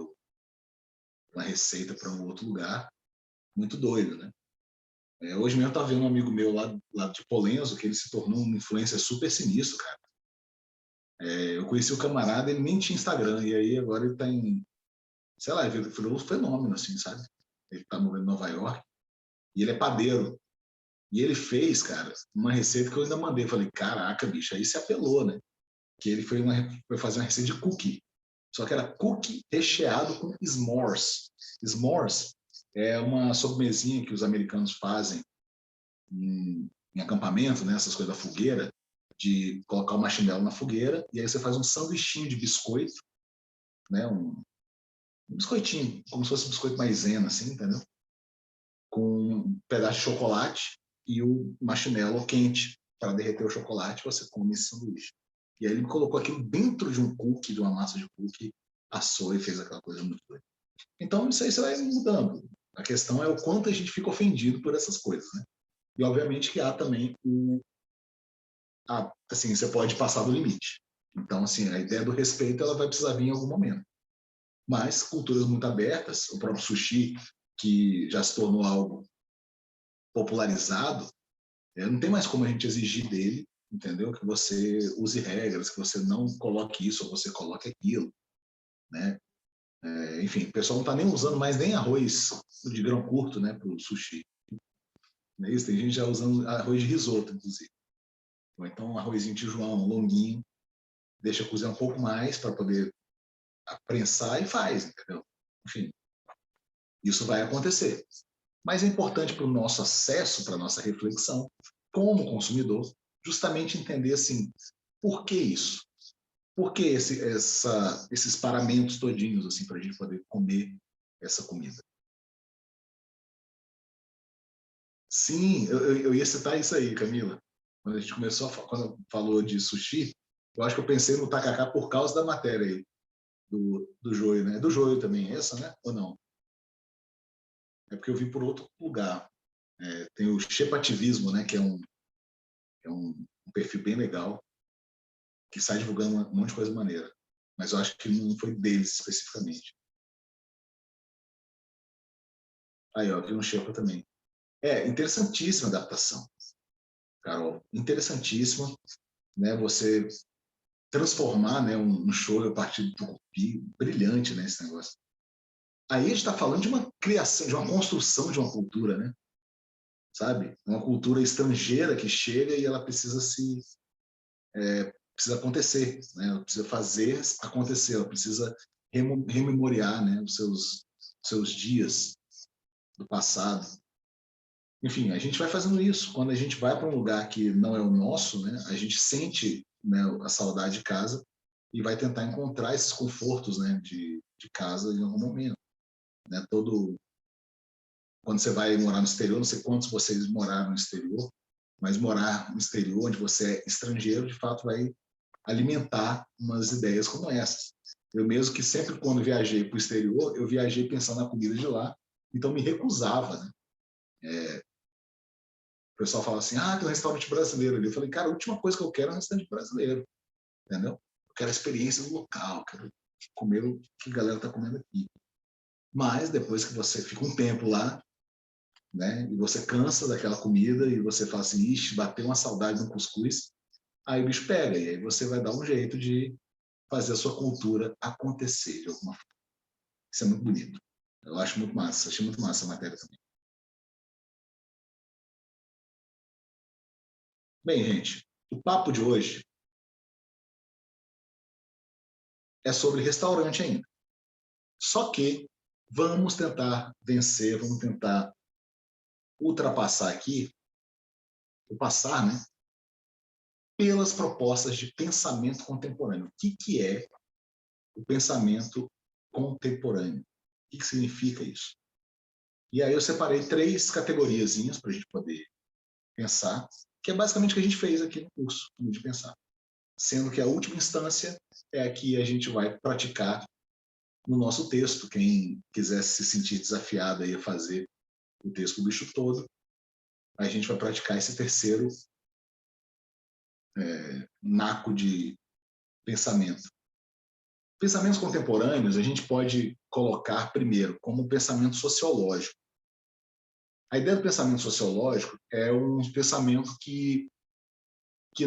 Uma receita para um outro lugar, muito doido, né? Hoje mesmo eu estava vendo um amigo meu lá de Polenzo, que ele se tornou um influencer super sinistro, cara. Eu conheci o camarada, ele nem tinha Instagram, e aí agora ele está em, sei lá, ele virou um fenômeno, assim, sabe? Ele está morando em Nova York, e ele é padeiro. E ele fez, cara, uma receita que eu ainda mandei. Eu falei, caraca, bicho, aí se apelou, né? Que ele foi fazer uma receita de cookie. Só que era cookie recheado com s'mores. S'mores é uma sobremesinha que os americanos fazem em acampamento, né? Essas coisas da fogueira, de colocar o marshmallow na fogueira, e aí você faz um sanduichinho de biscoito, né? Um biscoitinho, como se fosse um biscoito maisena, assim, entendeu? Com um pedaço de chocolate e o marshmallow quente para derreter o chocolate, você come esse sanduíche. E aí ele colocou aquilo dentro de um cookie, de uma massa de cookie, assou e fez aquela coisa muito doida. Então, isso aí você vai mudando. A questão é o quanto a gente fica ofendido por essas coisas, né? E, obviamente, que há também assim, você pode passar do limite. Então, assim, a ideia do respeito, ela vai precisar vir em algum momento. Mas culturas muito abertas, o próprio sushi, que já se tornou algo popularizado, não tem mais como a gente exigir dele, entendeu? Que você use regras, que você não coloque isso ou você coloque aquilo, né? Enfim, o pessoal não está nem usando mais nem arroz de grão curto, né, para o sushi. Não é isso? Tem gente já usando arroz de risoto, inclusive. Ou então um arrozinho tijuão, longuinho, deixa cozer um pouco mais para poder prensar e faz, entendeu? Enfim, isso vai acontecer. Mas é importante para o nosso acesso, para a nossa reflexão, como consumidor, justamente entender assim, por que isso? Por que esses paramentos todinhos assim, para a gente poder comer essa comida? Sim, eu ia citar isso aí, Camila. Quando a gente quando falou de sushi, eu acho que eu pensei no tacacá por causa da matéria aí, do joio, né? Do joio também, essa, né? Ou não? É porque eu vi por outro lugar. Tem o Chepativismo, né? Que é um perfil bem legal, que sai divulgando um monte de coisa maneira. Mas eu acho que não foi deles especificamente. Aí, ó, vi um Shepa também. Interessantíssima adaptação, Carol. Interessantíssima, né? Você transformar, né, um show a partir do tucupi, brilhante, né, esse negócio. Aí a gente está falando de uma criação, de uma construção de uma cultura, né? Sabe? Uma cultura estrangeira que chega e ela precisa acontecer, né? Ela precisa fazer acontecer, ela precisa rememoriar, né, os seus dias do passado. Enfim, a gente vai fazendo isso. Quando a gente vai para um lugar que não é o nosso, né, a gente sente, né, a saudade de casa e vai tentar encontrar esses confortos, né, de casa em algum momento. Né? Quando você vai morar no exterior, não sei quantos vocês moraram no exterior, mas morar no exterior, onde você é estrangeiro, de fato vai alimentar umas ideias como essas. Eu mesmo que sempre quando viajei para o exterior, eu viajei pensando na comida de lá, então me recusava, né? O pessoal fala assim, tem um restaurante brasileiro ali. Eu falei, cara, a última coisa que eu quero é um restaurante brasileiro, entendeu? Eu quero a experiência do local, quero comer o que a galera está comendo aqui. Mas depois que você fica um tempo lá, né, e você cansa daquela comida e você fala assim, ixi, bateu uma saudade no cuscuz, aí o bicho pega, e aí você vai dar um jeito de fazer a sua cultura acontecer de alguma forma. Isso é muito bonito. Eu acho muito massa, achei muito massa a matéria também. Bem, gente, o papo de hoje é sobre restaurante ainda. Só que vamos tentar vencer, vamos tentar ultrapassar aqui, ou passar, né, pelas propostas de pensamento contemporâneo. O que é o pensamento contemporâneo? O que significa isso? E aí eu separei 3 categoriazinhas para a gente poder pensar, que é basicamente o que a gente fez aqui no curso de pensar. Sendo que a última instância é a que a gente vai praticar no nosso texto. Quem quiser se sentir desafiado aí a fazer o texto do bicho todo, a gente vai praticar esse terceiro naco de pensamento. Pensamentos contemporâneos a gente pode colocar primeiro como um pensamento sociológico. A ideia do pensamento sociológico é um pensamento que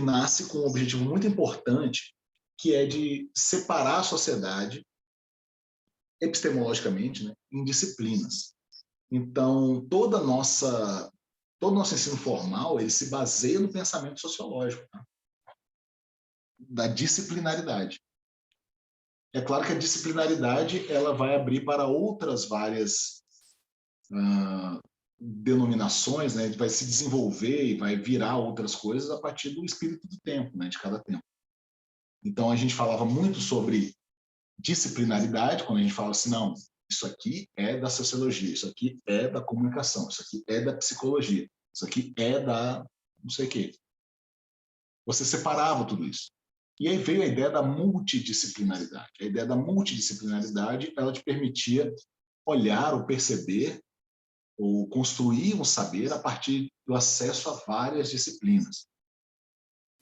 nasce com um objetivo muito importante, que é de separar a sociedade epistemologicamente, né, em disciplinas. Então, todo o nosso ensino formal ele se baseia no pensamento sociológico, tá? Da disciplinaridade. É claro que a disciplinaridade ela vai abrir para outras várias denominações, né? Vai se desenvolver e vai virar outras coisas a partir do espírito do tempo, né? De cada tempo. Então, a gente falava muito sobre disciplinaridade, quando a gente fala assim, não, isso aqui é da sociologia, isso aqui é da comunicação, isso aqui é da psicologia, isso aqui é da não sei o quê. Você separava tudo isso. E aí veio a ideia da multidisciplinaridade. A ideia da multidisciplinaridade, ela te permitia olhar ou perceber ou construir um saber a partir do acesso a várias disciplinas.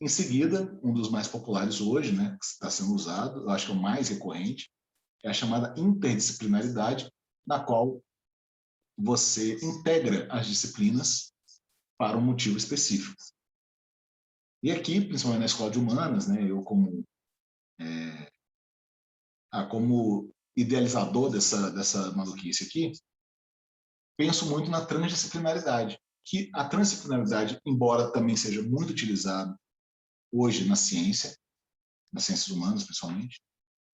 Em seguida, um dos mais populares hoje, né, que está sendo usado, eu acho que é o mais recorrente, é a chamada interdisciplinaridade, na qual você integra as disciplinas para um motivo específico. E aqui, principalmente na escola de humanas, né, eu como idealizador dessa maluquice aqui, penso muito na transdisciplinaridade, que a transdisciplinaridade, embora também seja muito utilizada hoje na ciência, nas ciências humanas principalmente,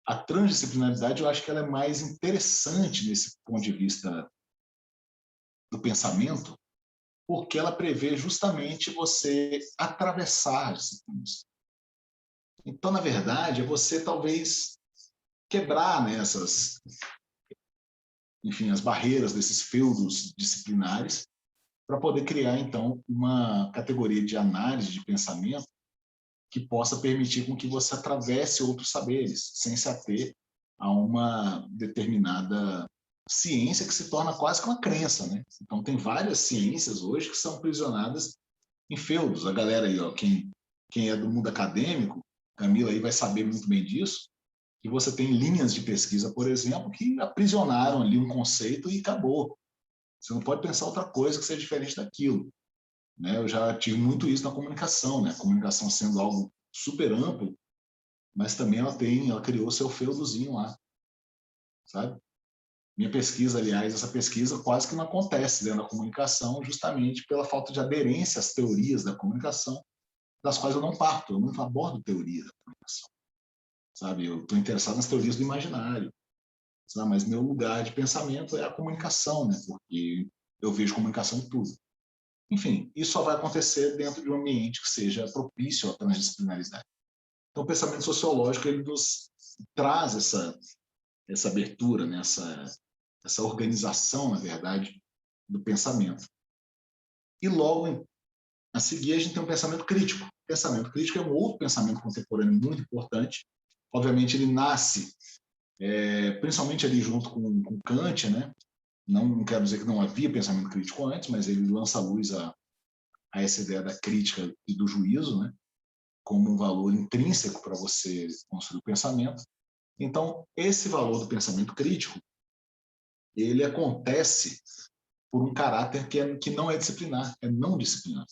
a transdisciplinaridade eu acho que ela é mais interessante nesse ponto de vista do pensamento, porque ela prevê justamente você atravessar as disciplinas. Então, na verdade, é você talvez quebrar, né, enfim, as barreiras desses feudos disciplinares para poder criar, então, uma categoria de análise de pensamento que possa permitir com que você atravesse outros saberes, sem se ater a uma determinada ciência que se torna quase que uma crença, né? Então, tem várias ciências hoje que são aprisionadas em feudos. A galera aí, ó, quem é do mundo acadêmico, Camila aí vai saber muito bem disso, que você tem linhas de pesquisa, por exemplo, que aprisionaram ali um conceito e acabou. Você não pode pensar outra coisa que seja diferente daquilo. Né? Eu já tive muito isso na comunicação, né? A comunicação sendo algo super amplo, mas também ela criou seu feudozinho lá, sabe? Minha pesquisa, aliás, essa pesquisa quase que não acontece dentro da comunicação, justamente pela falta de aderência às teorias da comunicação, das quais eu não parto, eu não abordo teoria da comunicação, sabe? Eu estou interessado nas teorias do imaginário, sabe? Mas meu lugar de pensamento é a comunicação, né? Porque eu vejo comunicação em tudo. Enfim, isso só vai acontecer dentro de um ambiente que seja propício à transdisciplinaridade. Então, o pensamento sociológico ele nos traz essa abertura, né? essa organização, na verdade, do pensamento. E logo a seguir a gente tem um pensamento crítico. O pensamento crítico é um outro pensamento contemporâneo muito importante. Obviamente ele nasce principalmente ali junto com Kant, né? Não quero dizer que não havia pensamento crítico antes, mas ele lança a luz a essa ideia da crítica e do juízo, né? Como um valor intrínseco para você construir o pensamento. Então, esse valor do pensamento crítico, ele acontece por um caráter que não é disciplinar, é não disciplinar.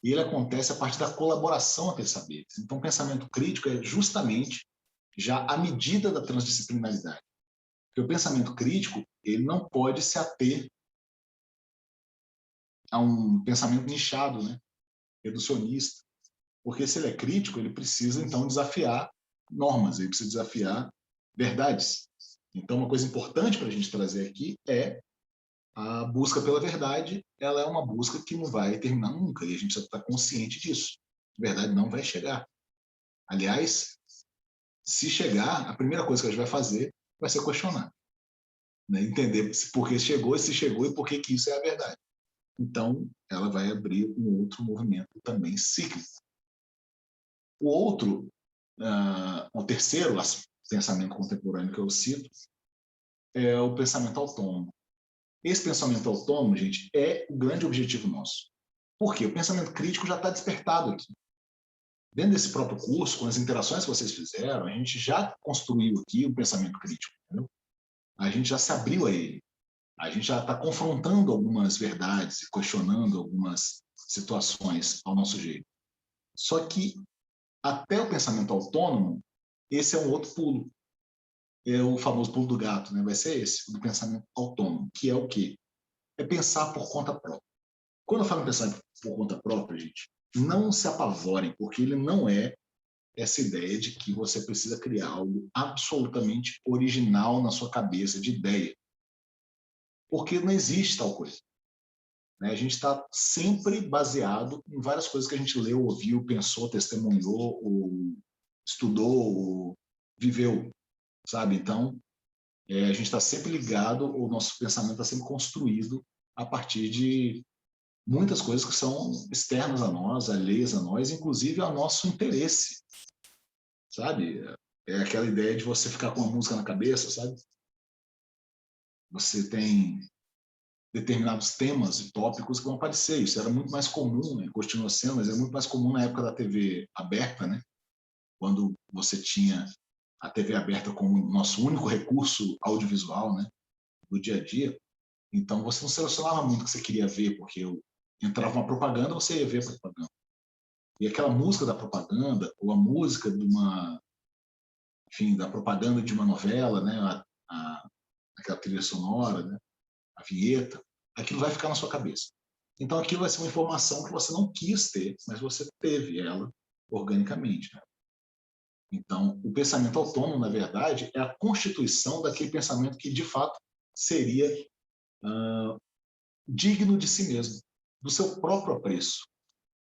E ele acontece a partir da colaboração entre saberes. Então, o pensamento crítico é justamente já a medida da transdisciplinaridade. Porque o pensamento crítico, ele não pode se ater a um pensamento nichado, né? reducionista, porque se ele é crítico, ele precisa, então, desafiar normas, ele precisa desafiar verdades. Então, uma coisa importante para a gente trazer aqui é a busca pela verdade. Ela é uma busca que não vai terminar nunca, e a gente precisa estar consciente disso. A verdade não vai chegar. Aliás, se chegar, a primeira coisa que a gente vai fazer vai ser questionar, né? Entender por que chegou, se chegou e por que isso é a verdade. Então, ela vai abrir um outro movimento também cíclico. O outro, o terceiro pensamento contemporâneo que eu cito é o pensamento autônomo. Esse pensamento autônomo, gente, é o grande objetivo nosso. Por quê? O pensamento crítico já está despertado aqui. Dentro desse próprio curso, com as interações que vocês fizeram, a gente já construiu aqui o pensamento crítico. Entendeu? A gente já se abriu a ele. A gente já está confrontando algumas verdades e questionando algumas situações ao nosso jeito. Só que, até o pensamento autônomo, esse é um outro pulo. É o famoso pulo do gato, né? Vai ser esse, o do pensamento autônomo, que é o quê? É pensar por conta própria. Quando eu falo em pensar por conta própria, gente, não se apavorem, porque ele não é essa ideia de que você precisa criar algo absolutamente original na sua cabeça, de ideia. Porque não existe tal coisa. Né? A gente está sempre baseado em várias coisas que a gente leu, ouviu, pensou, testemunhou, ou estudou, ou viveu, sabe? Então, a gente está sempre ligado, o nosso pensamento está sempre construído a partir de muitas coisas que são externas a nós, alheias a nós, inclusive ao nosso interesse, sabe? É aquela ideia de você ficar com uma música na cabeça, sabe? Você tem determinados temas e tópicos que vão aparecer. Isso era muito mais comum, né? Continua sendo, mas é muito mais comum na época da TV aberta, né? Quando você tinha a TV aberta como nosso único recurso audiovisual, né? Do dia a dia. Então, você não selecionava muito o que você queria ver, porque entrava uma propaganda, você ia ver a propaganda. E aquela música da propaganda, ou a música de uma, enfim, da propaganda de uma novela, né? Aquela trilha sonora, né? A vinheta, aquilo vai ficar na sua cabeça. Então, aquilo vai ser uma informação que você não quis ter, mas você teve ela organicamente. Né? Então, o pensamento autônomo, na verdade, é a constituição daquele pensamento que, de fato, seria digno de si mesmo, do seu próprio apreço,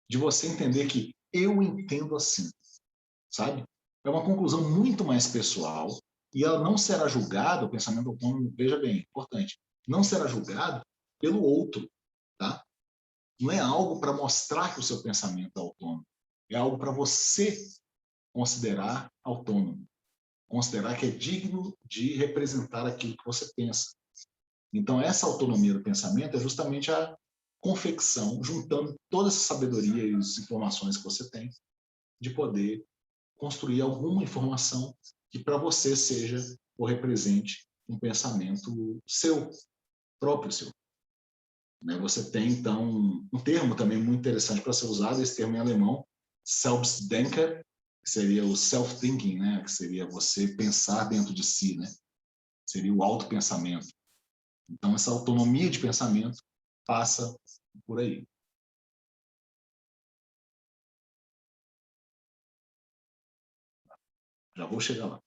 de você entender que eu entendo assim, sabe? É uma conclusão muito mais pessoal e ela não será julgada, o pensamento autônomo, veja bem, importante, não será julgado pelo outro, tá? Não é algo para mostrar que o seu pensamento é autônomo, é algo para você considerar autônomo, considerar que é digno de representar aquilo que você pensa. Então, essa autonomia do pensamento é justamente a confecção, juntando toda essa sabedoria e as informações que você tem, de poder construir alguma informação que para você seja ou represente um pensamento seu, próprio seu. Você tem, então, um termo também muito interessante para ser usado, esse termo em alemão, Selbstdenker, que seria o self-thinking, né? Que seria você pensar dentro de si, né? Seria o autopensamento. Então, essa autonomia de pensamento passa por aí. Já vou chegar lá.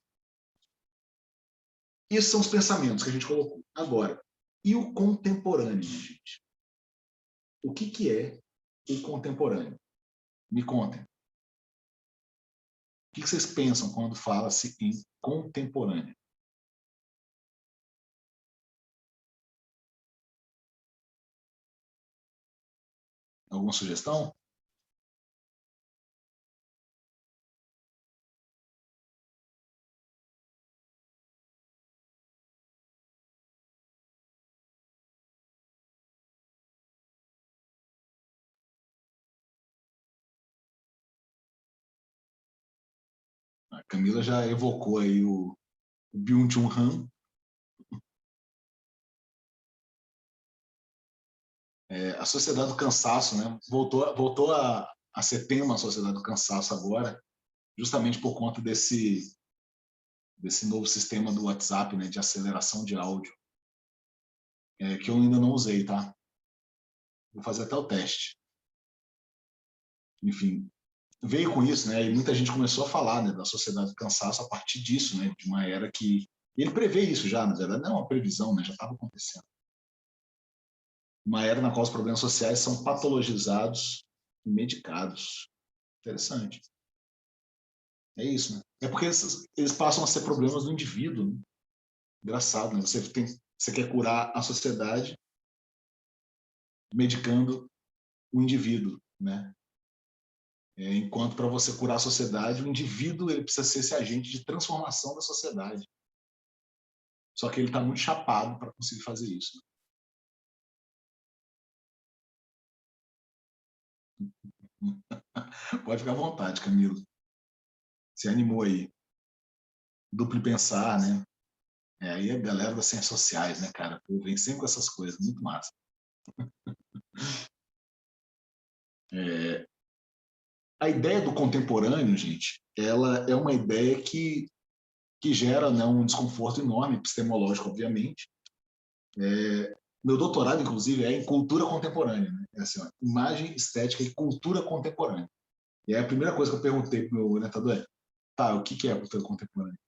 Esses são os pensamentos que a gente colocou. Agora, e o contemporâneo, gente? O que é o contemporâneo? Me contem. O que vocês pensam quando fala-se em contemporâneo? Alguma sugestão? A Camila já evocou aí o Byung-Chul Han. A sociedade do cansaço, né? Voltou a ser tema a sociedade do cansaço agora, justamente por conta desse novo sistema do WhatsApp, né, de aceleração de áudio, que eu ainda não usei, tá? Vou fazer até o teste. enfim, veio com isso, né? E muita gente começou a falar, né, da sociedade do cansaço a partir disso, né? De uma era que ele prevê isso já, na verdade, não é uma previsão, né? Já estava acontecendo. Uma era na qual os problemas sociais são patologizados e medicados. Interessante. É isso, né? É porque eles passam a ser problemas do indivíduo, né? Engraçado, né? Você quer curar a sociedade medicando o indivíduo, né? Enquanto para você curar a sociedade, o indivíduo ele precisa ser esse agente de transformação da sociedade. Só que ele está muito chapado para conseguir fazer isso. Pode ficar à vontade, Camilo. Se animou aí. Duplo pensar, né? Aí a galera das ciências sociais, né, cara? Vem sempre com essas coisas, muito massa. A ideia do contemporâneo, gente, ela é uma ideia que gera, né, um desconforto enorme, epistemológico, obviamente. Meu doutorado, inclusive, é em cultura contemporânea, né? É assim, ó, imagem, estética e cultura contemporânea. E aí a primeira coisa que eu perguntei para o meu orientador é: tá, o que é a cultura contemporânea?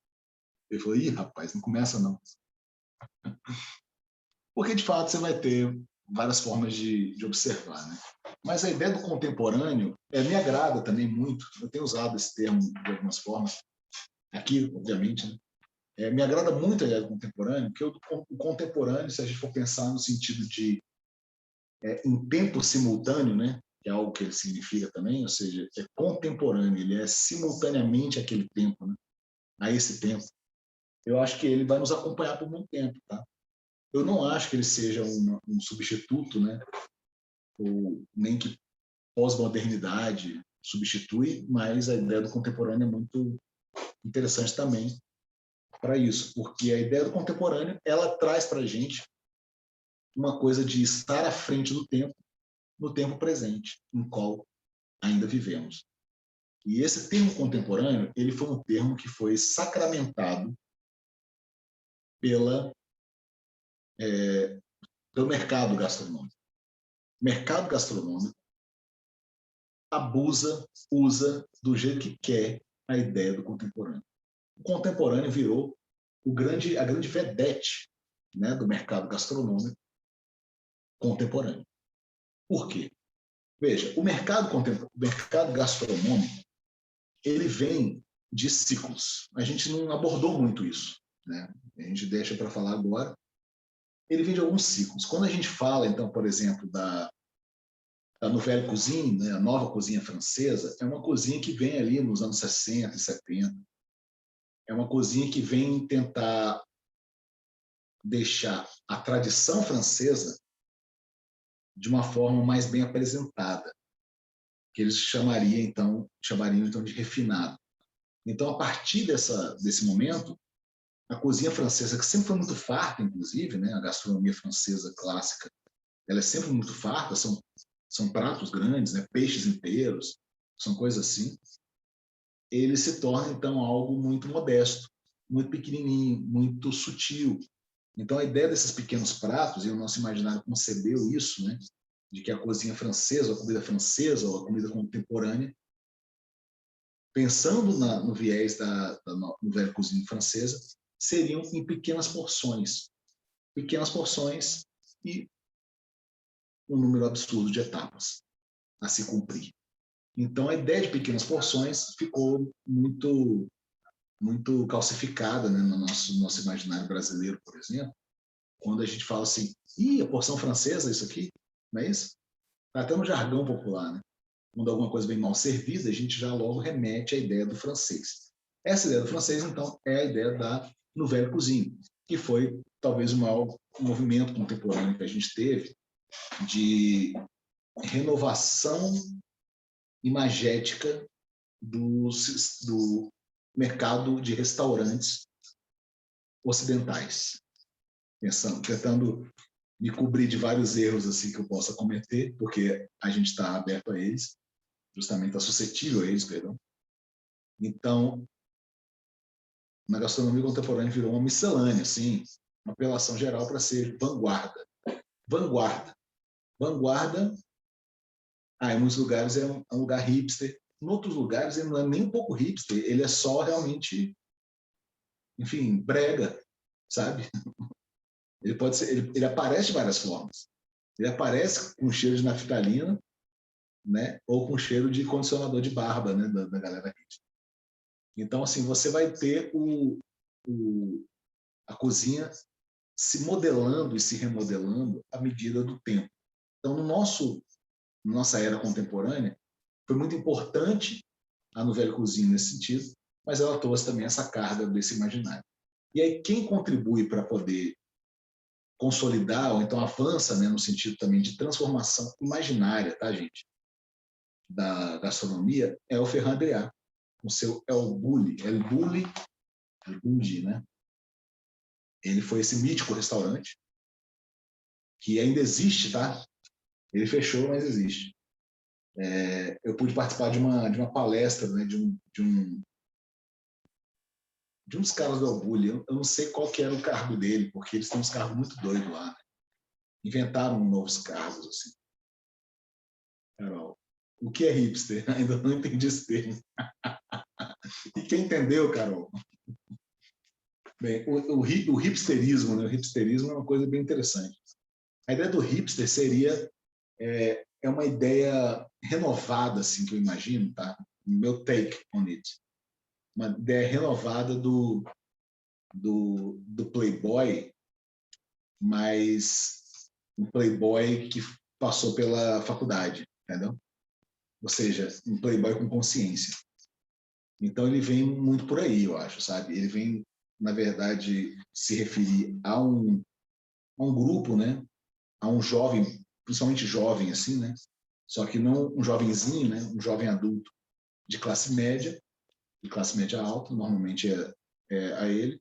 Ele falou: ih, rapaz, não começa não. Porque, de fato, você vai ter várias formas de observar, né? Mas a ideia do contemporâneo me agrada também muito. Eu tenho usado esse termo de algumas formas, aqui, obviamente, né? Me agrada muito a ideia do contemporâneo, porque o contemporâneo, se a gente for pensar no sentido de em tempo simultâneo, né? Que é algo que ele significa também, ou seja, é contemporâneo, ele é simultaneamente aquele tempo, né? A esse tempo. Eu acho que ele vai nos acompanhar por muito tempo, tá? Eu não acho que ele seja um substituto, né? Ou nem que pós-modernidade substitui, mas a ideia do contemporâneo é muito interessante também para isso, porque a ideia do contemporâneo ela traz para a gente uma coisa de estar à frente do tempo, no tempo presente, em qual ainda vivemos. E esse termo contemporâneo, ele foi um termo que foi sacramentado pela, pelo mercado gastronômico. O mercado gastronômico abusa, usa do jeito que quer a ideia do contemporâneo. O contemporâneo virou a grande vedete, né, do mercado gastronômico contemporâneo. Por quê? Veja, o mercado gastronômico ele vem de ciclos. A gente não abordou muito isso, né? A gente deixa para falar agora. Ele vem de alguns ciclos. Quando a gente fala, então, por exemplo, da Nouvelle Cuisine, né, a nova cozinha francesa, é uma cozinha que vem ali nos anos 60 e 70. É uma cozinha que vem tentar deixar a tradição francesa de uma forma mais bem apresentada, que eles chamariam então de refinado. Então, a partir desse momento, a cozinha francesa, que sempre foi muito farta, inclusive, né, a gastronomia francesa clássica, ela é sempre muito farta, são pratos grandes, né, peixes inteiros, são coisas assim. Ele se torna, então, algo muito modesto, muito pequenininho, muito sutil. Então, a ideia desses pequenos pratos, e o nosso imaginário concebeu isso, né, de que a cozinha francesa, a comida francesa ou a comida contemporânea, pensando no viés da nouvelle cuisine francesa, seriam em pequenas porções e um número absurdo de etapas a se cumprir. Então, a ideia de pequenas porções ficou muito calcificada, né, no nosso imaginário brasileiro, por exemplo, quando a gente fala assim, a porção francesa, isso aqui, não é isso? Está até no jargão popular, né? Quando alguma coisa vem mal servida, a gente já logo remete à ideia do francês. Essa ideia do francês, então, é a ideia da nouvelle cuisine, que foi talvez o maior movimento contemporâneo que a gente teve de renovação imagética do mercado de restaurantes ocidentais, tentando me cobrir de vários erros assim que eu possa cometer, porque a gente está aberto a eles, justamente está suscetível a eles, perdão. Então, na gastronomia contemporânea virou uma miscelânea, assim, uma apelação geral para ser vanguarda. Vanguarda. Vanguarda Em muitos lugares é um lugar hipster. Em outros lugares ele não é nem um pouco hipster, ele é só realmente, enfim, brega, sabe? Ele pode ser, ele aparece de várias formas. Ele aparece com cheiro de naftalina, né? Ou com cheiro de condicionador de barba, né? Da galera hipster. Então, assim, você vai ter a cozinha se modelando e se remodelando à medida do tempo. Então, nossa era contemporânea, foi muito importante a Nouvelle Cuisine nesse sentido, mas ela trouxe também essa carga desse imaginário. E aí, quem contribui para poder consolidar, ou então avança, né, no sentido também de transformação imaginária, tá, gente, da gastronomia, é o Ferran Adrià, com seu El Bulli, né? Ele foi esse mítico restaurante que ainda existe, tá? Ele fechou, mas existe. Eu pude participar de uma palestra, né, de uns caras do El Bulli. Eu não sei qual que era o cargo dele, porque eles têm uns cargos muito doidos lá, né? Inventaram novos cargos, assim. Carol, o que é hipster? Ainda não entendi esse termo. E quem entendeu, Carol? Bem, o hipsterismo, né? O hipsterismo é uma coisa bem interessante. A ideia do hipster seria uma ideia renovada, assim, que eu imagino, tá? Meu take on it. Uma ideia renovada do playboy, mas um playboy que passou pela faculdade, entendeu? Ou seja, um playboy com consciência. Então ele vem muito por aí, eu acho, sabe? Ele vem, na verdade, se referir a um grupo, né? A um jovem, principalmente jovem, assim, né? Só que não um jovenzinho, né? Um jovem adulto de classe média alta, normalmente é a ele.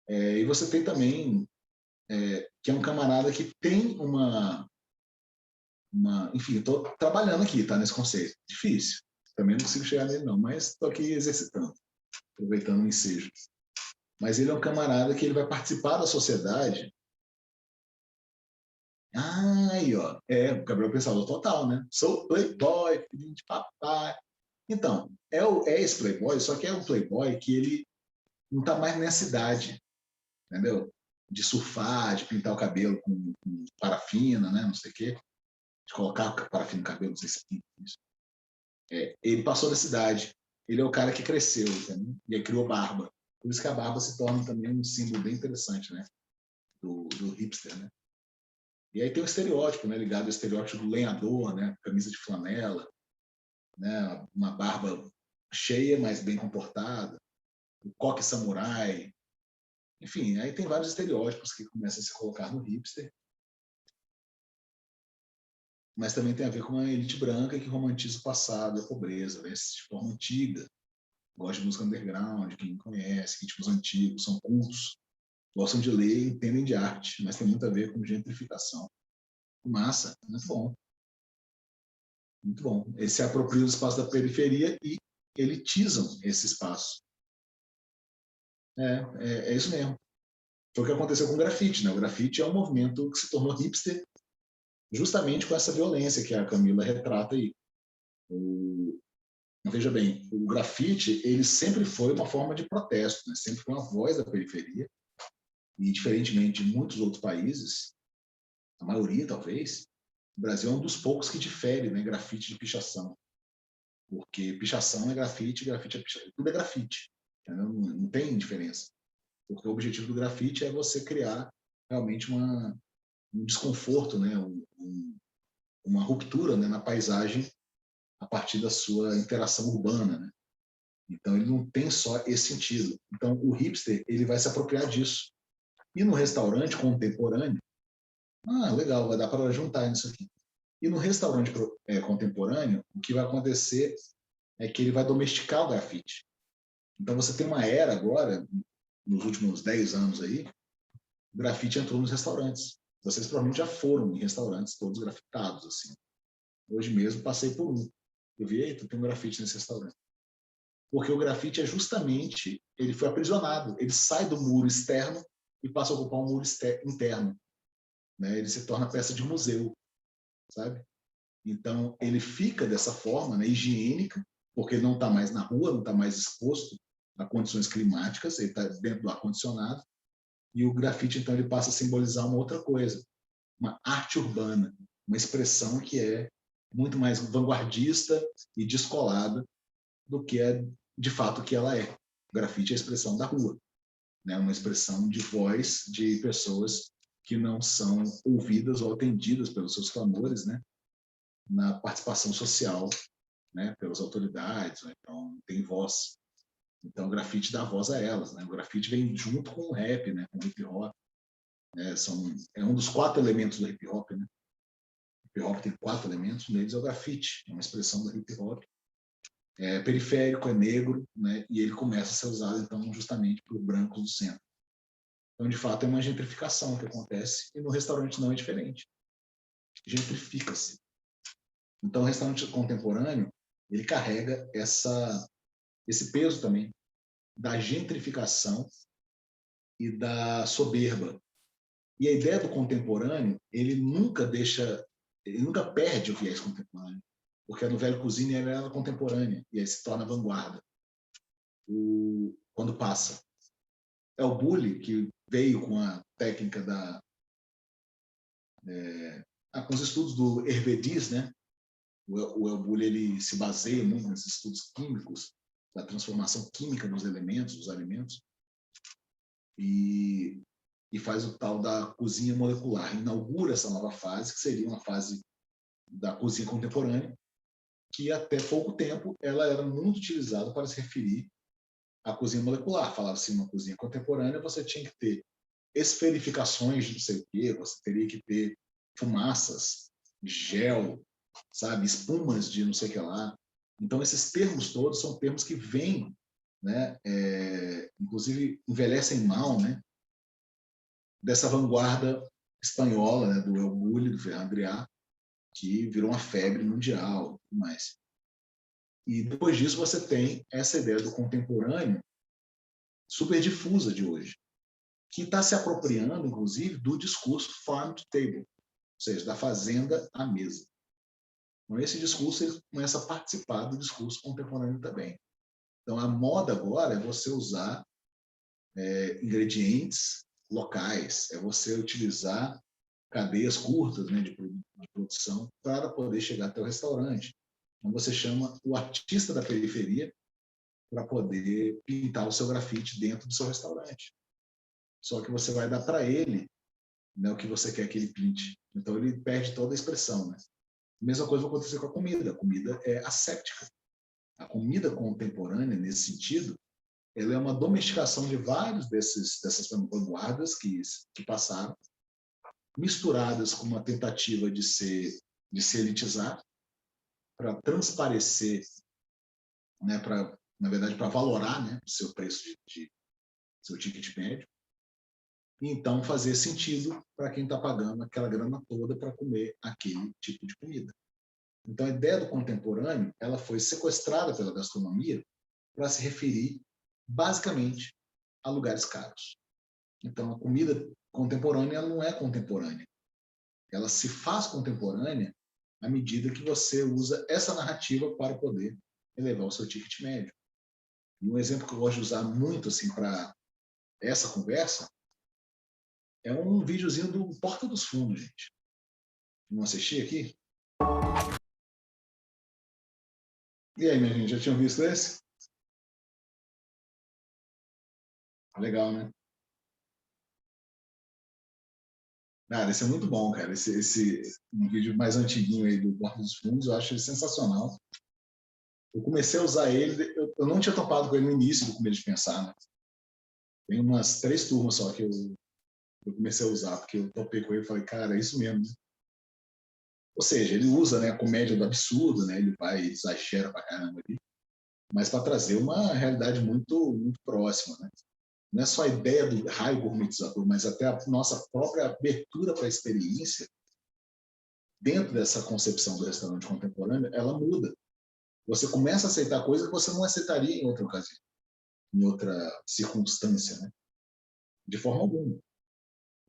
E você tem também que é um camarada que tem enfim, estou trabalhando aqui, tá, nesse conceito. Difícil. Também não consigo chegar nele, não, mas estou aqui exercitando, aproveitando o ensejo. Mas ele é um camarada que ele vai participar da sociedade. Aí, ó, o Gabriel Pensador total, né? Sou playboy, filhinho de papai. Então, é esse playboy, só que é um playboy que ele não está mais nessa idade, entendeu? De surfar, de pintar o cabelo com parafina, né? Não sei o quê. De colocar parafina no cabelo, não sei se pinta isso. Ele passou da cidade. Ele é o cara que cresceu, entendeu? E aí criou barba. Por isso que a barba se torna também um símbolo bem interessante, né? Do hipster, né? E aí tem o estereótipo, né? Ligado ao estereótipo do lenhador, né? Camisa de flanela, né? Uma barba cheia, mas bem comportada. O coque samurai. Enfim, aí tem vários estereótipos que começam a se colocar no hipster. Mas também tem a ver com a elite branca que romantiza o passado, a pobreza, veste de forma antiga, gosta de música underground, quem conhece, ritmos antigos, são cultos, gostam de ler e entendem de arte, mas tem muito a ver com gentrificação. Massa, muito bom. Muito bom. Eles se apropriam do espaço da periferia e elitizam esse espaço. É isso mesmo. Foi o que aconteceu com o grafite, né? O grafite é um movimento que se tornou hipster justamente com essa violência que a Camila retrata aí. Veja bem, o grafite ele sempre foi uma forma de protesto, né? Sempre foi uma voz da periferia e diferentemente de muitos outros países, a maioria talvez, o Brasil é um dos poucos que difere, né, grafite de pichação, porque pichação é grafite, grafite é pichação, tudo é grafite, não tem diferença, porque o objetivo do grafite é você criar realmente um desconforto, né, uma ruptura, né, na paisagem a partir da sua interação urbana, né? Então ele não tem só esse sentido. Então o hipster ele vai se apropriar disso. E no restaurante contemporâneo, legal, vai dar para juntar isso aqui. E no restaurante contemporâneo, o que vai acontecer é que ele vai domesticar o grafite. Então você tem uma era agora, nos últimos 10 anos aí, o grafite entrou nos restaurantes. Vocês provavelmente já foram em restaurantes todos grafitados, assim. Hoje mesmo passei por um. Eu vi, eita, tem um grafite nesse restaurante. Porque o grafite é justamente, ele foi aprisionado. Ele sai do muro externo e passa a ocupar um muro interno. Né? Ele se torna peça de museu, sabe? Então, ele fica dessa forma, né, higiênica, porque ele não está mais na rua, não está mais exposto a condições climáticas, ele está dentro do ar-condicionado, e o grafite, então, ele passa a simbolizar uma outra coisa, uma arte urbana, uma expressão que é muito mais vanguardista e descolada do que é, de fato, que ela é. O grafite é a expressão da rua, né? Uma expressão de voz de pessoas que não são ouvidas ou atendidas pelos seus clamores, né? Na participação social, né? Pelas autoridades, ou então tem voz. Então, o grafite dá voz a elas, né? O grafite vem junto com o rap, né? Com o hip hop, né? É um dos 4 elementos do hip hop, né? O hip hop tem 4 elementos, um deles é o grafite, é uma expressão do hip hop. É periférico, é negro, né? E ele começa a ser usado, então, justamente por brancos do centro. Então, de fato, é uma gentrificação que acontece, e no restaurante não é diferente. Gentrifica-se. Então, o restaurante contemporâneo, ele carrega esse peso também da gentrificação e da soberba. E a ideia do contemporâneo, ele nunca perde o viés contemporâneo, porque no velho cozinha ela era contemporânea e aí se torna vanguarda. Quando passa. É o Bully que veio com a técnica com os estudos do Hervedis, né? O El Bulli, ele se baseia muito nesses estudos químicos, da transformação química dos elementos, dos alimentos, e faz o tal da cozinha molecular. Inaugura essa nova fase, que seria uma fase da cozinha contemporânea, que até pouco tempo ela era muito utilizada para se referir à cozinha molecular. Falava-se uma cozinha contemporânea, você tinha que ter esferificações de não sei o quê, você teria que ter fumaças, gel, sabe, espumas de não sei o que lá. Então, esses termos todos são termos que vêm, né, inclusive envelhecem mal, né, dessa vanguarda espanhola, né, do El Bulli, do Ferran Adrià, que virou uma febre mundial e tudo mais. E depois disso você tem essa ideia do contemporâneo super difusa de hoje, que está se apropriando, inclusive, do discurso farm to table, ou seja, da fazenda à mesa. Então, esse discurso ele começa a participar do discurso contemporâneo também. Então, a moda agora é você usar ingredientes locais, é você utilizar cadeias curtas, né, de produção para poder chegar até o restaurante. Então, você chama o artista da periferia para poder pintar o seu grafite dentro do seu restaurante. Só que você vai dar para ele, né, o que você quer que ele pinte. Então, ele perde toda a expressão. Né? A mesma coisa vai acontecer com a comida. A comida é asséptica. A comida contemporânea, nesse sentido, ela é uma domesticação de vários dessas vanguardas que passaram, misturadas com uma tentativa de se elitizar, para transparecer, né, na verdade, para valorar, né, o seu preço seu ticket médio, e então fazer sentido para quem está pagando aquela grana toda para comer aquele tipo de comida. Então, a ideia do contemporâneo ela foi sequestrada pela gastronomia para se referir, basicamente, a lugares caros. Então, a comida contemporânea ela não é contemporânea. Ela se faz contemporânea à medida que você usa essa narrativa para poder elevar o seu ticket médio. E um exemplo que eu gosto de usar muito assim, para essa conversa é um videozinho do Porta dos Fundos, gente. Não assisti aqui? E aí, minha gente, já tinham visto esse? Legal, né? Cara, esse é muito bom, cara. Esse um vídeo mais antiguinho aí do Porta dos Fundos, eu acho ele sensacional. Eu comecei a usar ele, eu não tinha topado com ele no início do Começo de Pensar, né? Tem umas 3 turmas só que eu comecei a usar, porque eu topei com ele e falei, cara, é isso mesmo. Né? Ou seja, ele usa, né, a comédia do absurdo, né? Ele vai, exagera pra caramba ali, mas para trazer uma realidade muito, muito próxima, né? Não é só a ideia do raio gourmetizador, mas até a nossa própria abertura para a experiência dentro dessa concepção do restaurante contemporâneo, ela muda. Você começa a aceitar coisas que você não aceitaria em outra ocasião, em outra circunstância, né? De forma alguma.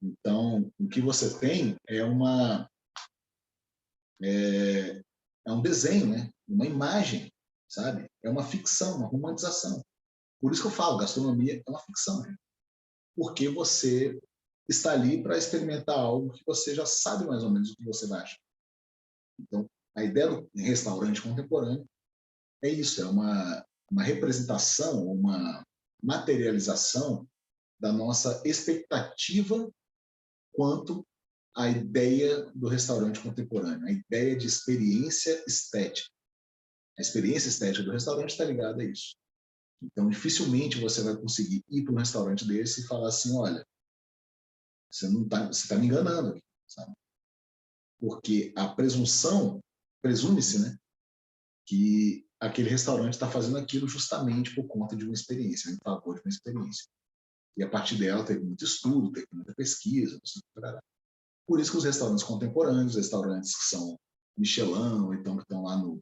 Então, o que você tem é é um desenho, né? Uma imagem, sabe? É uma ficção, uma romantização. Por isso que eu falo, gastronomia é uma ficção, gente. Porque você está ali para experimentar algo que você já sabe mais ou menos o que você vai achar. Então, a ideia do restaurante contemporâneo é isso, é uma representação, uma materialização da nossa expectativa quanto à ideia do restaurante contemporâneo, a ideia de experiência estética. A experiência estética do restaurante está ligada a isso. Então, dificilmente você vai conseguir ir para um restaurante desse e falar assim, olha, você tá me enganando aqui, sabe? Porque a presunção, presume-se, né, que aquele restaurante está fazendo aquilo justamente por conta de uma experiência, em favor de uma experiência. E a partir dela teve muito estudo, teve muita pesquisa, por isso que os restaurantes contemporâneos, restaurantes que são Michelin, ou então que estão lá no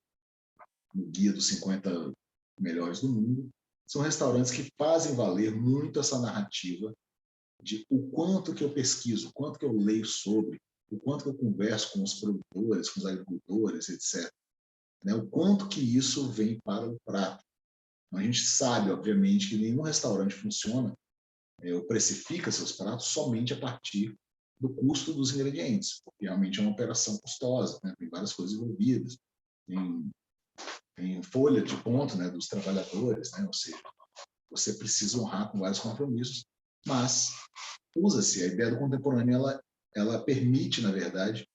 guia dos 50 melhores do mundo, são restaurantes que fazem valer muito essa narrativa de o quanto que eu pesquiso, o quanto que eu leio sobre, o quanto que eu converso com os produtores, com os agricultores, etc. Né? O quanto que isso vem para o prato. A gente sabe, obviamente, que nenhum restaurante funciona ou precifica seus pratos somente a partir do custo dos ingredientes, porque realmente é uma operação custosa, né? Tem várias coisas envolvidas, tem folha de ponto, né, dos trabalhadores, né? Ou seja, você precisa honrar com vários compromissos, mas usa-se a ideia do contemporâneo, ela permite, na verdade,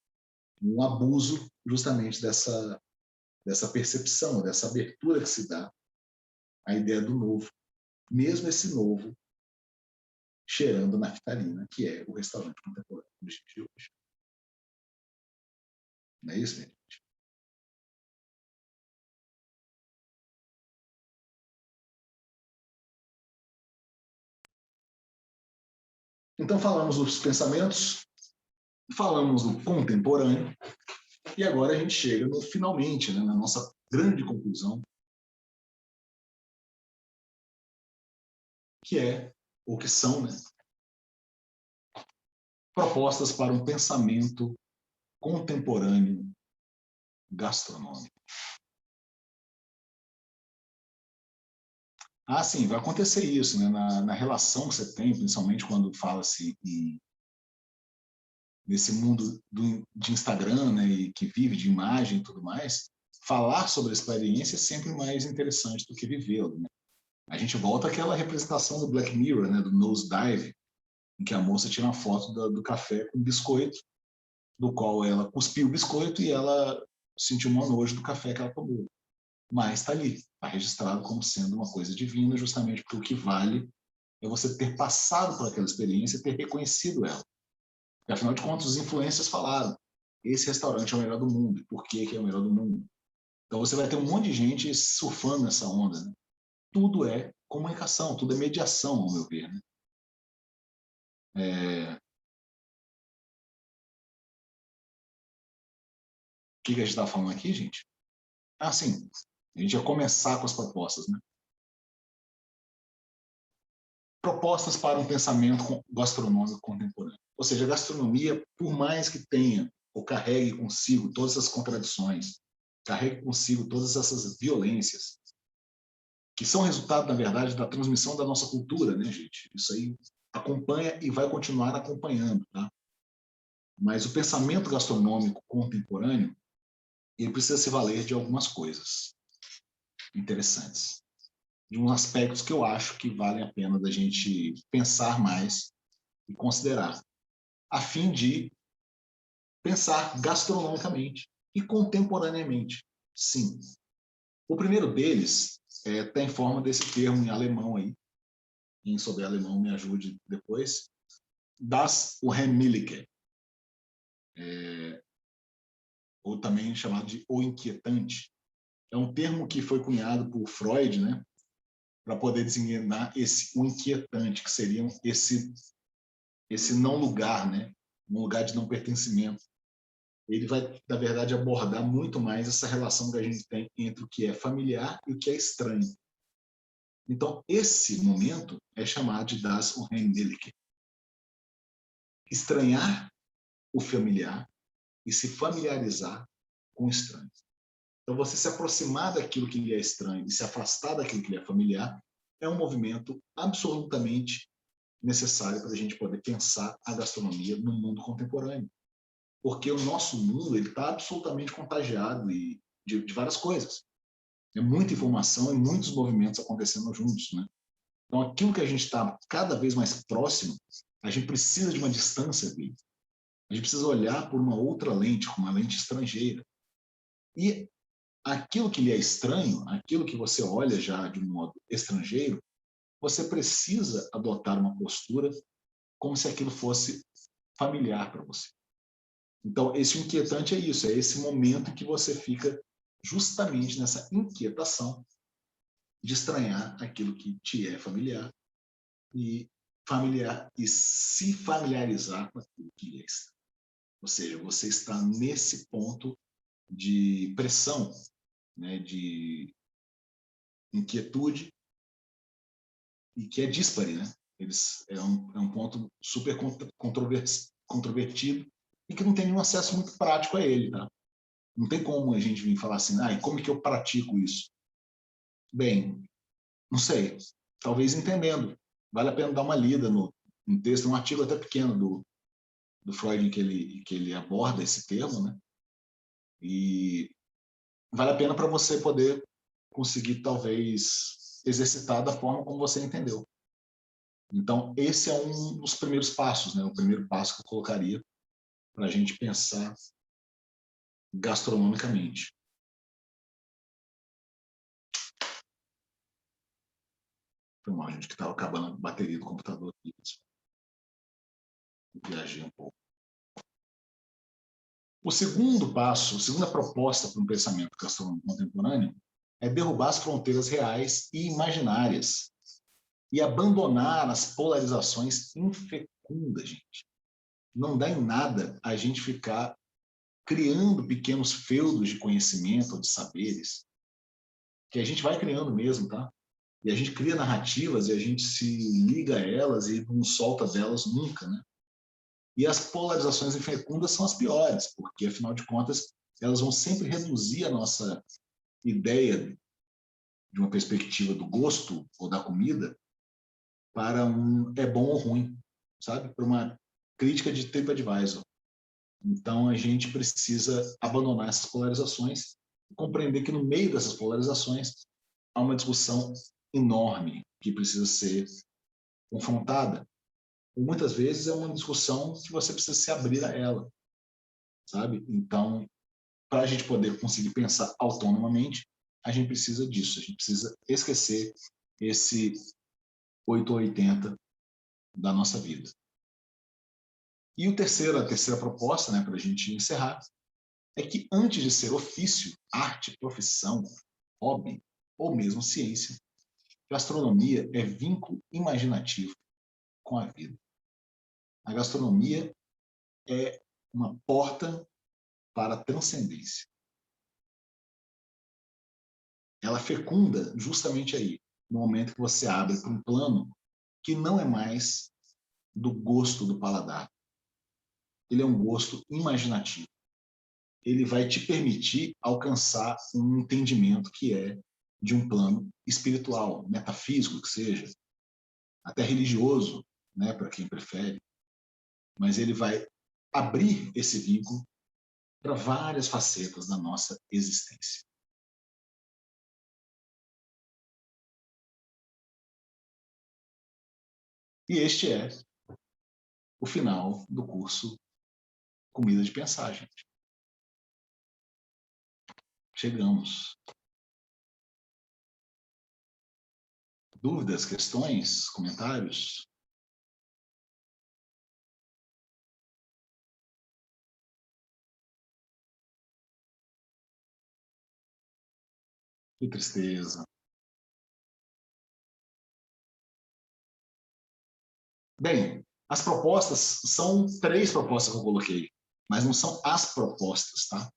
um abuso justamente dessa percepção, dessa abertura que se dá à ideia do novo, mesmo esse novo cheirando naftalina, que é o restaurante contemporâneo dos dias de hoje. Não é isso, gente? Então falamos dos pensamentos, falamos do contemporâneo, e agora a gente chega no finalmente, né, na nossa grande conclusão, que é, ou que são, né, propostas para um pensamento contemporâneo gastronômico. Ah, sim, vai acontecer isso, né? Na relação que você tem, principalmente quando fala-se nesse mundo de Instagram, né, e que vive de imagem e tudo mais, falar sobre a experiência é sempre mais interessante do que vivê-lo, né? A gente volta àquela representação do Black Mirror, né, do Nosedive, em que a moça tira uma foto do café com biscoito, do qual ela cuspiu o biscoito e ela sentiu um nojo do café que ela tomou. Mas está ali, está registrado como sendo uma coisa divina, justamente porque o que vale é você ter passado por aquela experiência e ter reconhecido ela. E, afinal de contas, os influencers falaram, esse restaurante é o melhor do mundo. E por que é o melhor do mundo? Então você vai ter um monte de gente surfando nessa onda, né? Tudo é comunicação, tudo é mediação, ao meu ver, né? O que a gente está falando aqui, gente? Ah, sim. A gente ia começar com as propostas, né? Propostas para um pensamento gastronômico contemporâneo. Ou seja, a gastronomia, por mais que tenha ou carregue consigo todas essas contradições, carregue consigo todas essas violências, que são resultado, na verdade, da transmissão da nossa cultura, né, gente? Isso aí acompanha e vai continuar acompanhando, tá? Mas o pensamento gastronômico contemporâneo, ele precisa se valer de algumas coisas interessantes, de uns aspectos que eu acho que valem a pena da gente pensar mais e considerar, a fim de pensar gastronomicamente e contemporaneamente. Sim. O primeiro deles está em forma desse termo em alemão aí. Quem souber alemão me ajude depois. Das Unheimliche, ou também chamado de o inquietante. É um termo que foi cunhado por Freud, né, para poder designar o inquietante, que seria esse não lugar, né, um lugar de não pertencimento. Ele vai, na verdade, abordar muito mais essa relação que a gente tem entre o que é familiar e o que é estranho. Então, esse momento é chamado de das Unheimliche. Estranhar o familiar e se familiarizar com estranhos. Então, você se aproximar daquilo que lhe é estranho e se afastar daquilo que lhe é familiar é um movimento absolutamente necessário para a gente poder pensar a gastronomia no mundo contemporâneo. Porque o nosso mundo está absolutamente contagiado de várias coisas. É muita informação e muitos movimentos acontecendo juntos, né? Então, aquilo que a gente está cada vez mais próximo, a gente precisa de uma distância dele. A gente precisa olhar por uma outra lente, com uma lente estrangeira. E aquilo que lhe é estranho, aquilo que você olha já de um modo estrangeiro, você precisa adotar uma postura como se aquilo fosse familiar para você. Então, esse inquietante é isso, é esse momento em que você fica justamente nessa inquietação de estranhar aquilo que te é familiar e se familiarizar com aquilo que lhe é estranho. Ou seja, você está nesse ponto de pressão, né, de inquietude, e que é díspare, né? É um ponto super controvertido e que não tem nenhum acesso muito prático a ele, tá? Não tem como a gente vir falar assim, e como que eu pratico isso? Bem, não sei, talvez entendendo. Vale a pena dar uma lida no texto, um artigo até pequeno do Freud em que ele aborda esse termo, né? E vale a pena para você poder conseguir, talvez, exercitar da forma como você entendeu. Então, esse é um dos primeiros passos, né? O primeiro passo que eu colocaria para a gente pensar gastronomicamente. Foi mal, gente, que estava acabando a bateria do computador aqui. Viajei um pouco. O segundo passo, a segunda proposta para um pensamento gastronômico contemporâneo é derrubar as fronteiras reais e imaginárias e abandonar as polarizações infecundas, gente. Não dá em nada a gente ficar criando pequenos feudos de conhecimento ou de saberes, que a gente vai criando mesmo, tá? E a gente cria narrativas e a gente se liga a elas e não solta delas nunca, né? E as polarizações infecundas são as piores, porque, afinal de contas, elas vão sempre reduzir a nossa ideia de uma perspectiva do gosto ou da comida para um é bom ou ruim, sabe? Para uma crítica de TripAdvisor. Então, a gente precisa abandonar essas polarizações e compreender que, no meio dessas polarizações, há uma discussão enorme que precisa ser confrontada. E, muitas vezes, é uma discussão que você precisa se abrir a ela, sabe? Então, para a gente poder conseguir pensar autonomamente, a gente precisa disso, a gente precisa esquecer esse 8 ou 80 da nossa vida. E a terceira proposta, né, para a gente encerrar, é que antes de ser ofício, arte, profissão, hobby ou mesmo ciência, gastronomia é vínculo imaginativo com a vida. A gastronomia é uma porta para a transcendência. Ela fecunda justamente aí, no momento que você abre para um plano que não é mais do gosto do paladar. Ele é um gosto imaginativo. Ele vai te permitir alcançar um entendimento que é de um plano espiritual, metafísico que seja, até religioso, né, para quem prefere, mas ele vai abrir esse vínculo para várias facetas da nossa existência. E este é o final do curso Comida de Pensar, gente. Chegamos. Dúvidas, questões, comentários? Que tristeza. Bem, as propostas são 3 propostas que eu coloquei, mas não são as propostas, tá?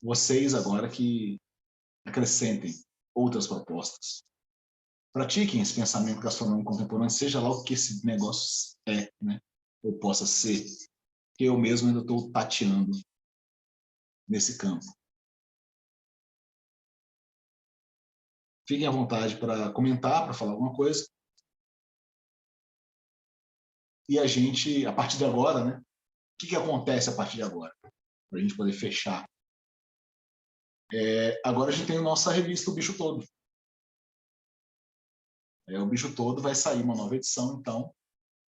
Vocês agora que acrescentem outras propostas. Pratiquem esse pensamento gastronômico contemporâneo, seja lá o que esse negócio é, né? Ou possa ser, que eu mesmo ainda estou tateando nesse campo. Fiquem à vontade para comentar, para falar alguma coisa. E a gente, a partir de agora, né? O que acontece a partir de agora? Para a gente poder fechar. Agora a gente tem a nossa revista O Bicho Todo. O Bicho Todo vai sair uma nova edição, então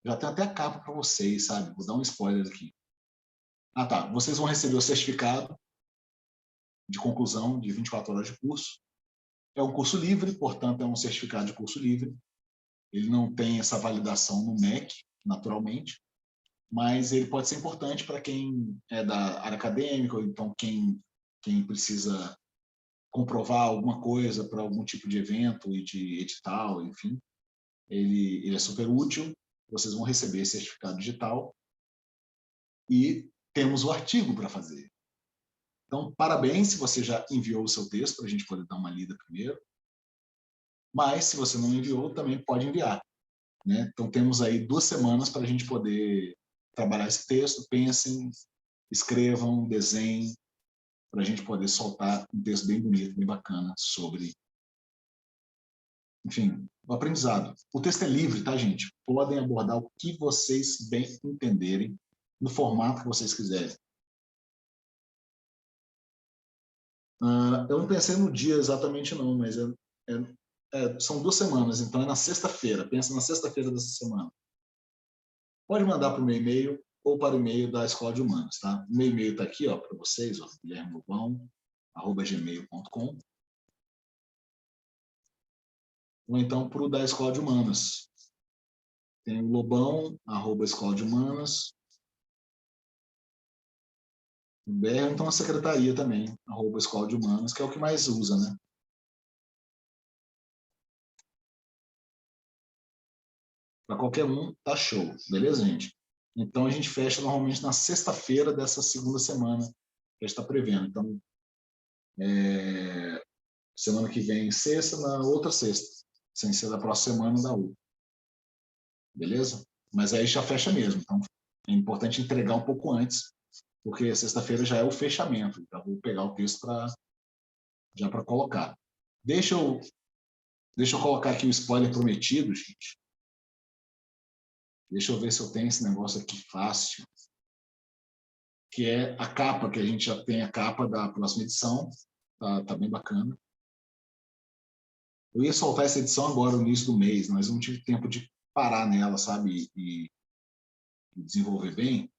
já tem até a capa para vocês, sabe? Vou dar um spoiler aqui. Ah, tá. Vocês vão receber o certificado de conclusão de 24 horas de curso. É um curso livre, portanto, é um certificado de curso livre. Ele não tem essa validação no MEC, naturalmente, mas ele pode ser importante para quem é da área acadêmica, ou então quem precisa comprovar alguma coisa para algum tipo de evento e de edital, enfim. Ele é super útil. Vocês vão receber esse certificado digital e temos o artigo para fazer. Então, parabéns se você já enviou o seu texto para a gente poder dar uma lida primeiro. Mas, se você não enviou, também pode enviar. Né? Então, temos aí 2 semanas para a gente poder trabalhar esse texto. Pensem, escrevam, desenhem, para a gente poder soltar um texto bem bonito, bem bacana sobre, enfim, o aprendizado. O texto é livre, tá, gente? Podem abordar o que vocês bem entenderem, no formato que vocês quiserem. Eu não pensei no dia exatamente não, mas são 2 semanas, então é na sexta-feira. Pensa na sexta-feira dessa semana. Pode mandar para o meu e-mail ou para o e-mail da Escola de Humanas, tá? O meu e-mail está aqui, ó, para vocês, ó, guilhermelobão@gmail.com, ou então para o da Escola de Humanas. Tem o lobão@escola de humanas, então a secretaria também, @escola de humanas, que é o que mais usa, né? Para qualquer um, tá show, beleza, gente? Então a gente fecha normalmente na sexta-feira dessa segunda semana que a gente está prevendo. Então, semana que vem, sexta, na outra sexta, sem ser da próxima semana, da outra. Beleza? Mas aí já fecha mesmo. Então, é importante entregar um pouco antes, porque sexta-feira já é o fechamento. Então, vou pegar o texto já para colocar. Deixa eu colocar aqui o spoiler prometido, gente. Deixa eu ver se eu tenho esse negócio aqui fácil, que é a capa, que a gente já tem a capa da próxima edição. Tá bem bacana. Eu ia soltar essa edição agora, no início do mês, mas não tive tempo de parar nela, sabe? E desenvolver bem.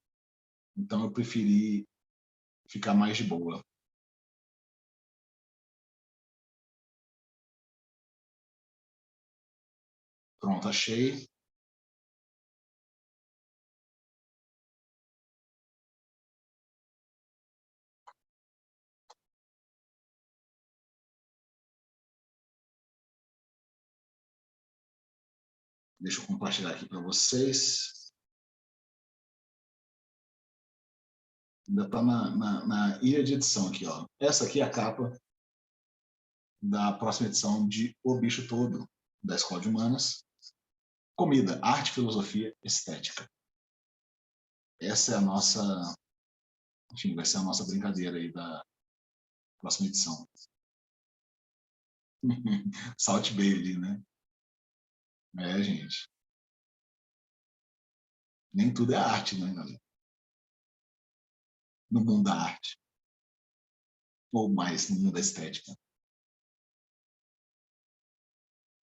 Então, eu preferi ficar mais de boa. Pronto, achei. Deixa eu compartilhar aqui para vocês. Ainda está na ilha de edição aqui, ó. Essa aqui é a capa da próxima edição de O Bicho Todo, da Escola de Humanas. Comida, arte, filosofia, estética. Essa é a nossa, enfim, vai ser a nossa brincadeira aí da próxima edição. Salt Bay ali, né? Gente. Nem tudo é arte, né, galera? No mundo da arte. Ou mais no mundo da estética.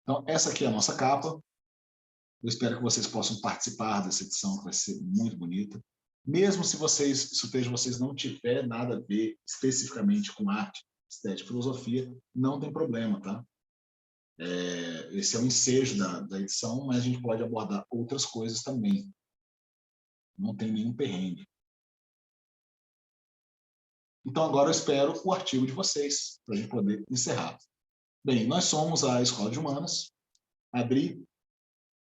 Então, essa aqui é a nossa capa. Eu espero que vocês possam participar dessa edição, que vai ser muito bonita. Mesmo se o texto de vocês não tiver nada a ver especificamente com arte, estética e filosofia, não tem problema, tá? Esse é o ensejo da edição, mas a gente pode abordar outras coisas também. Não tem nenhum perrengue. Então, agora eu espero o artigo de vocês, para a gente poder encerrar. Bem, nós somos a Escola de Humanas, a Adri,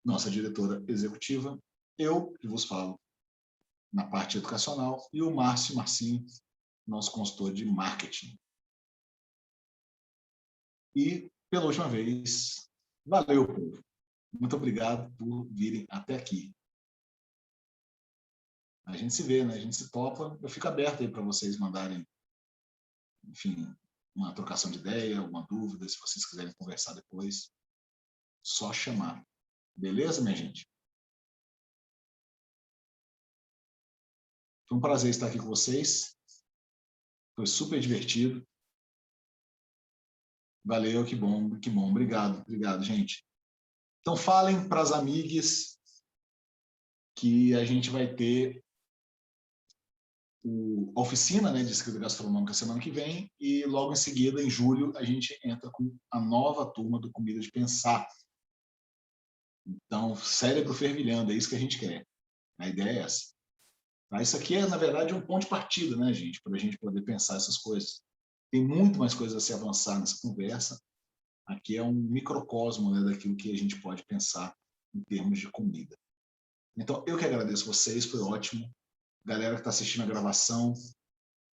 nossa diretora executiva, eu, que vos falo na parte educacional, e o Marcinho, nosso consultor de marketing. E, pela última vez, valeu, povo. Muito obrigado por virem até aqui. A gente se vê, né? A gente se topa. Eu fico aberto aí para vocês mandarem enfim, uma trocação de ideia, alguma dúvida, se vocês quiserem conversar depois, só chamar. Beleza, minha gente? Foi um prazer estar aqui com vocês. Foi super divertido. Valeu, que bom, que bom. Obrigado, obrigado, gente. Então, falem para as amigas que a gente vai ter a oficina, né, de escrita gastronômica semana que vem, e logo em seguida, em julho, a gente entra com a nova turma do Comida de Pensar. Então, cérebro fervilhando, é isso que a gente quer. A ideia é essa. Tá? Isso aqui é, na verdade, um ponto de partida, né, gente, para a gente poder pensar essas coisas. Tem muito mais coisas a se avançar nessa conversa. Aqui é um microcosmo, né, daquilo que a gente pode pensar em termos de comida. Então, eu que agradeço vocês, foi ótimo. Galera que está assistindo a gravação,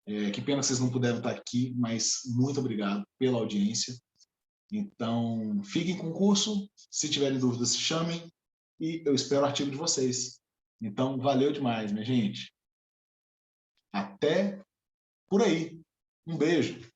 que pena que vocês não puderam estar aqui, mas muito obrigado pela audiência. Então, fiquem com o curso, se tiverem dúvidas, chamem, e eu espero o artigo de vocês. Então, valeu demais, minha gente. Até por aí. Um beijo.